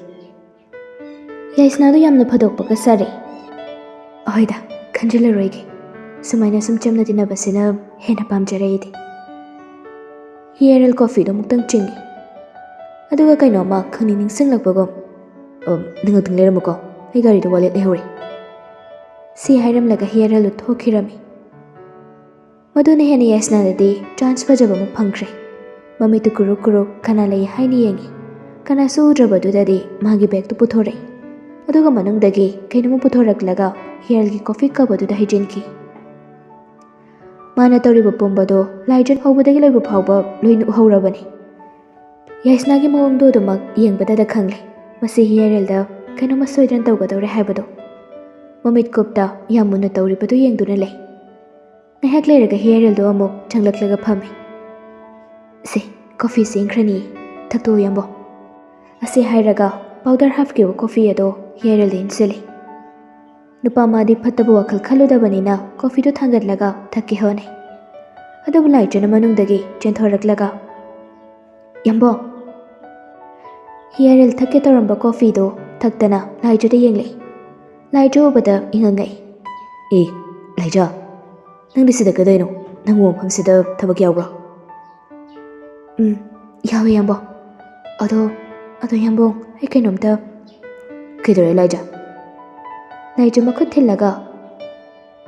ꯌꯥꯏꯁꯅꯥꯗꯨ ꯌꯥꯝꯅ ꯐꯗꯣꯛꯄꯒ ꯁꯥꯔꯦ꯫ ꯑꯍꯣꯏꯗ ꯈꯟꯖꯤꯜꯂꯔꯣꯏꯒꯦ꯫ ꯁꯨꯃꯥꯏꯅ ꯁꯨꯝ ꯆꯝꯅ ꯇꯤꯟꯅꯕꯁꯤꯅ ꯍꯦꯟꯅ ꯄꯥꯝꯖꯔꯛꯏꯗꯤ꯫ ꯍꯤꯌꯥꯔꯦꯜ ꯀꯣꯐꯤꯗꯨ ꯑꯃꯨꯛꯇꯪ ꯆꯤꯡꯏ꯫ ꯑꯗꯨꯒ ꯀꯩꯅꯣꯝꯃ ꯈꯪꯅꯤꯡ ꯅꯤꯡꯁꯤꯡꯂꯛꯄꯒꯨꯝ ꯅꯪ ꯉꯥꯛꯇꯪ ꯂꯩꯔꯝꯃꯨꯀꯣ ꯑꯩ ꯒꯥꯔꯤꯗ ꯋꯥꯂꯦꯠ ꯂꯩꯍꯧꯔꯤ꯫ ꯁꯤ ꯍꯥꯏꯔꯝꯂꯒ ꯍꯤꯌꯥꯔꯦꯜꯗꯨ ꯊꯣꯛꯈꯤꯔꯝꯃꯤ꯫ ꯃꯗꯨꯅ ꯍꯦꯟꯅ ꯌꯥꯏꯁꯅꯥꯗꯗꯤ ꯆꯥꯟꯁ ꯐꯖꯕ ꯑꯃ ꯐꯪꯈ꯭ꯔꯦ꯫ ꯃꯃꯤꯠꯇꯨ ꯀꯨꯔꯨꯛ ꯀꯨꯔꯨꯛ ꯀꯅꯥ ꯂꯩ ꯍꯥꯏꯅ ꯌꯦꯡꯉꯤ꯫ ꯀꯅꯥꯁꯨ ꯎꯗ꯭ꯔꯕꯗꯨꯗꯗꯤ ꯃꯥꯒꯤ ꯕꯦꯒꯇꯨ ꯄꯨꯊꯣꯔꯛꯏ꯫ ꯑꯗꯨꯒ ꯃꯅꯨꯡꯗꯒꯤ ꯀꯩꯅꯣꯝꯃ ꯄꯨꯊꯣꯔꯛꯂꯒ ꯍꯤꯌꯥꯔꯦꯜꯒꯤ ꯀꯣꯐꯤ ꯀꯞ ꯑꯗꯨꯗ ꯍꯩꯖꯤꯟꯈꯤ꯫ ꯃꯥꯅ ꯇꯧꯔꯤꯕ ꯄꯨꯝꯕꯗꯣ ꯂꯥꯏꯖꯟ ꯍꯧꯕꯗꯒꯤ ꯂꯣꯏꯕ ꯐꯥꯎꯕ ꯂꯣꯏꯅ ꯎꯍꯧꯔꯕꯅꯤ꯫ ꯌꯥꯏꯁꯅꯥꯒꯤ ꯃꯑꯣꯡꯗꯣ ꯑꯗꯨꯃꯛ ꯌꯦꯡꯕꯗꯗ ꯈꯪꯂꯦ ꯃꯁꯤ ꯍꯤꯌꯥꯔꯦꯜꯗ ꯀꯩꯅꯣꯝꯃ ꯁꯣꯏꯗꯅ ꯇꯧꯒꯗꯧꯔꯦ ꯍꯥꯏꯕꯗꯣ꯫ ꯃꯃꯤꯠ ꯀꯨꯞꯇ ꯌꯥꯝ ꯃꯨꯟꯅ ꯇꯧꯔꯤꯕꯗꯨ ꯌꯦꯡꯗꯨꯅ ꯂꯩ꯫ ꯉꯥꯏꯍꯥꯛ ꯂꯩꯔꯒ ꯍꯤꯌꯥꯔꯦꯜꯗꯣ ꯑꯃꯨꯛ ꯆꯪꯂꯛꯂꯒ ꯐꯝꯃꯤ꯫ ꯁꯤ ꯀꯣꯐꯤꯁꯦ ꯏꯪꯈ꯭ꯔꯅꯤꯌꯦ ꯊꯛꯇꯣꯛꯎ ꯌꯥꯝꯕꯣ꯫ ꯑꯁꯤ ꯍꯥꯏꯔꯒ ꯄꯥꯎꯗꯔ ꯍꯥꯞꯈꯤꯕ ꯀꯣꯐꯤ ꯑꯗꯣ ꯍꯤꯌꯥꯔꯦꯜꯗ ꯏꯟꯁꯤꯜꯂꯤ꯫ ꯅꯨꯄꯥ ꯃꯥꯗꯤ ꯐꯠꯇꯕ ꯋꯥꯈꯜ ꯈꯜꯂꯨꯗꯕꯅꯤꯅ ꯀꯣꯐꯤꯗꯨ ꯊꯥꯡꯒꯠꯂꯒ ꯊꯛꯀꯦ ꯍꯣꯠꯅꯩ꯫ ꯑꯗꯨꯕꯨ ꯂꯥꯏꯖꯅ ꯃꯅꯨꯡꯗꯒꯤ ꯆꯦꯟꯊꯣꯔꯛꯂꯒ ꯌꯥꯝꯕꯣ꯫ ꯍꯤꯌꯥꯔꯦꯜ ꯊꯛꯀꯦ ꯇꯧꯔꯝꯕ ꯀꯣꯐꯤꯗꯣ ꯊꯛꯇꯅ ꯂꯥꯏꯖꯗ ꯌꯦꯡꯂꯛꯏ꯫ ꯂꯥꯏꯖ ꯎꯕꯗ ꯏꯉꯛꯉꯛꯏ꯫ ꯂꯥꯏꯖ ꯅꯪꯗꯤ ꯁꯤꯗ ꯀꯩꯗꯧꯔꯤꯅꯣ? ꯅꯪꯕꯨ ꯃꯐꯝꯁꯤꯗ ꯊꯕꯛ ꯌꯥꯎꯕ꯭ꯔꯣ? ꯌꯥꯎꯋꯦ ꯌꯥꯝꯕꯣ꯫ ꯑꯗꯣ ꯌꯥꯝꯕꯣ ꯑꯩ ꯀꯩꯅꯣꯝꯇ꯫ ꯀꯩꯗꯧꯔꯦ ꯂꯥꯏꯖ? ꯂꯥꯏꯖ ꯃꯈꯨꯠ ꯊꯤꯜꯂꯒ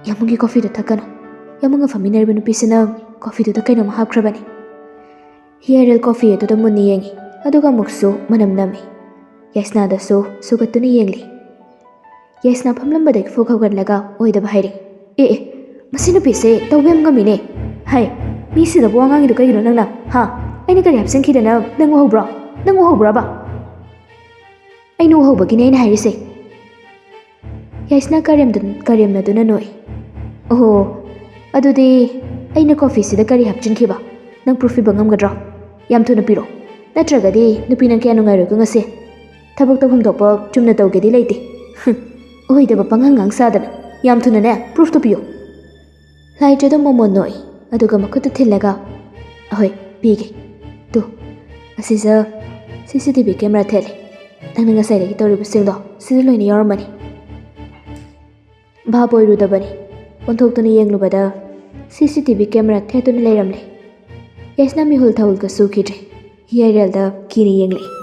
ꯌꯥꯝꯕꯨꯡꯒꯤ ꯀꯣꯐꯤꯗꯨ ꯊꯛꯀꯅꯨ꯫ ꯌꯥꯝꯕꯨꯡꯒ ꯐꯝꯃꯤꯟꯅꯔꯤꯕ ꯅꯨꯄꯤꯁꯤꯅ ꯀꯣꯐꯤꯗꯨꯗ ꯀꯩꯅꯣꯝ ꯍꯥꯞꯈ꯭ꯔꯕꯅꯤ꯫ ꯍꯤꯌꯥꯔꯦꯜ ꯀꯣꯐꯤ ꯑꯗꯨꯗ ꯃꯨꯟꯅ ꯌꯦꯡꯉꯤ꯫ ꯑꯗꯨꯒ ꯑꯃꯨꯛꯁꯨ ꯃꯅꯝ ꯅꯝꯃꯤ꯫ ꯌꯥꯏꯁꯅꯥꯗꯁꯨ ꯁꯨꯒꯠꯇꯨꯅ ꯌꯦꯡꯂꯤ꯫ ꯌꯥꯏꯁꯅꯥ ꯐꯝꯂꯝꯕꯗꯒꯤ ꯐꯨꯛ ꯍꯧꯒꯠꯂꯒ ꯑꯣꯏꯗꯕ ꯍꯥꯏꯔꯤ꯫ ꯃꯁꯤ ꯅꯨꯄꯤꯁꯦ ꯇꯧꯕ ꯌꯥꯝ ꯉꯝꯃꯤꯅꯦ꯫ ꯍꯥꯏ ꯃꯤꯁꯤꯗꯕꯨ ꯋꯥ ꯉꯥꯡꯉꯤꯗꯣ ꯀꯩꯒꯤꯅꯣ ꯅꯪꯅ? ꯑꯩꯅ ꯀꯔꯤ ꯍꯥꯞꯆꯤꯟꯈꯤꯗꯅ ꯅꯪ ꯎꯍꯧꯕ꯭ꯔꯣ? ꯅꯪ ꯎꯍꯧꯕ꯭ꯔꯕ? ꯑꯩꯅ ꯎꯍꯧꯕꯒꯤꯅꯦ ꯑꯩꯅ ꯍꯥꯏꯔꯤꯁꯦ꯫ ꯌꯥꯏꯁꯅꯥ ꯀꯔꯦꯝꯅꯗꯨꯅ ꯅꯣꯛꯏ꯫ ꯑꯣꯍꯣ ꯑꯗꯨꯗꯤ ꯑꯩꯅ ꯀꯣꯐꯤꯁꯤꯗ ꯀꯔꯤ ꯍꯥꯞꯆꯤꯟꯈꯤꯕ? ꯅꯪ ꯄ꯭ꯔꯨꯐ ꯄꯤꯕ ꯉꯝꯒꯗ꯭ꯔꯣ? ꯌꯥꯝ ꯊꯨꯅ ꯄꯤꯔꯣ꯫ ꯅꯠꯇ꯭ꯔꯒꯗꯤ ꯅꯨꯄꯤ ꯅꯪ ꯀꯌꯥ ꯅꯨꯡꯉꯥꯏꯔꯣꯏꯀꯣ ꯉꯁꯤ꯫ ꯊꯕꯛ ꯇꯧꯐꯝ ꯊꯣꯛꯄ ꯆꯨꯝꯅ ꯇꯧꯒꯦꯗꯤ ꯂꯩꯇꯦ꯫ ꯑꯣꯏꯗꯕ ꯄꯪꯉꯥꯡ ꯁꯥꯗꯅ ꯌꯥꯝ ꯊꯨꯅꯅꯦ ꯄ꯭ꯔꯨꯐꯇꯨ ꯄꯤꯌꯣ꯫ ꯂꯥꯏꯖꯗ ꯃꯣꯃꯣꯟ ꯅꯣꯛꯏ꯫ ꯑꯗꯨꯒ ꯃꯈꯨꯠꯇ ꯊꯤꯜꯂꯒ ꯑꯍꯣꯏ ꯄꯤꯒꯦ ꯇꯨ ꯑꯁꯤꯁꯦ CCTV ꯀꯦꯃꯦꯔꯥ ꯊꯦꯠꯂꯦ ꯅꯪꯅ ꯉꯁꯥꯏꯗꯒꯤ ꯇꯧꯔꯤꯕꯁꯤꯡꯗꯣ ꯁꯤꯗ ꯂꯣꯏꯅ ꯌꯥꯎꯔꯝꯃꯅꯤ ꯚꯥꯞ ꯑꯣꯏꯔꯨꯗꯕꯅꯤ ꯑꯣꯟꯊꯣꯛꯇꯨꯅ ꯌꯦꯡꯂꯨꯕꯗ CCTV ꯀꯦꯃꯦꯔꯥ ꯊꯦꯠꯇꯨꯅ ꯂꯩꯔꯝꯂꯦ ꯌꯥꯏꯁꯅꯥ ꯃꯤꯍꯨꯜ ꯊꯥꯍꯨꯜꯒ ꯁꯨꯈꯤꯗ꯭ꯔꯦ ꯍꯤꯌꯥꯏꯔꯦꯜꯗ ꯀꯤꯅ ꯌꯦꯡꯂꯛꯏ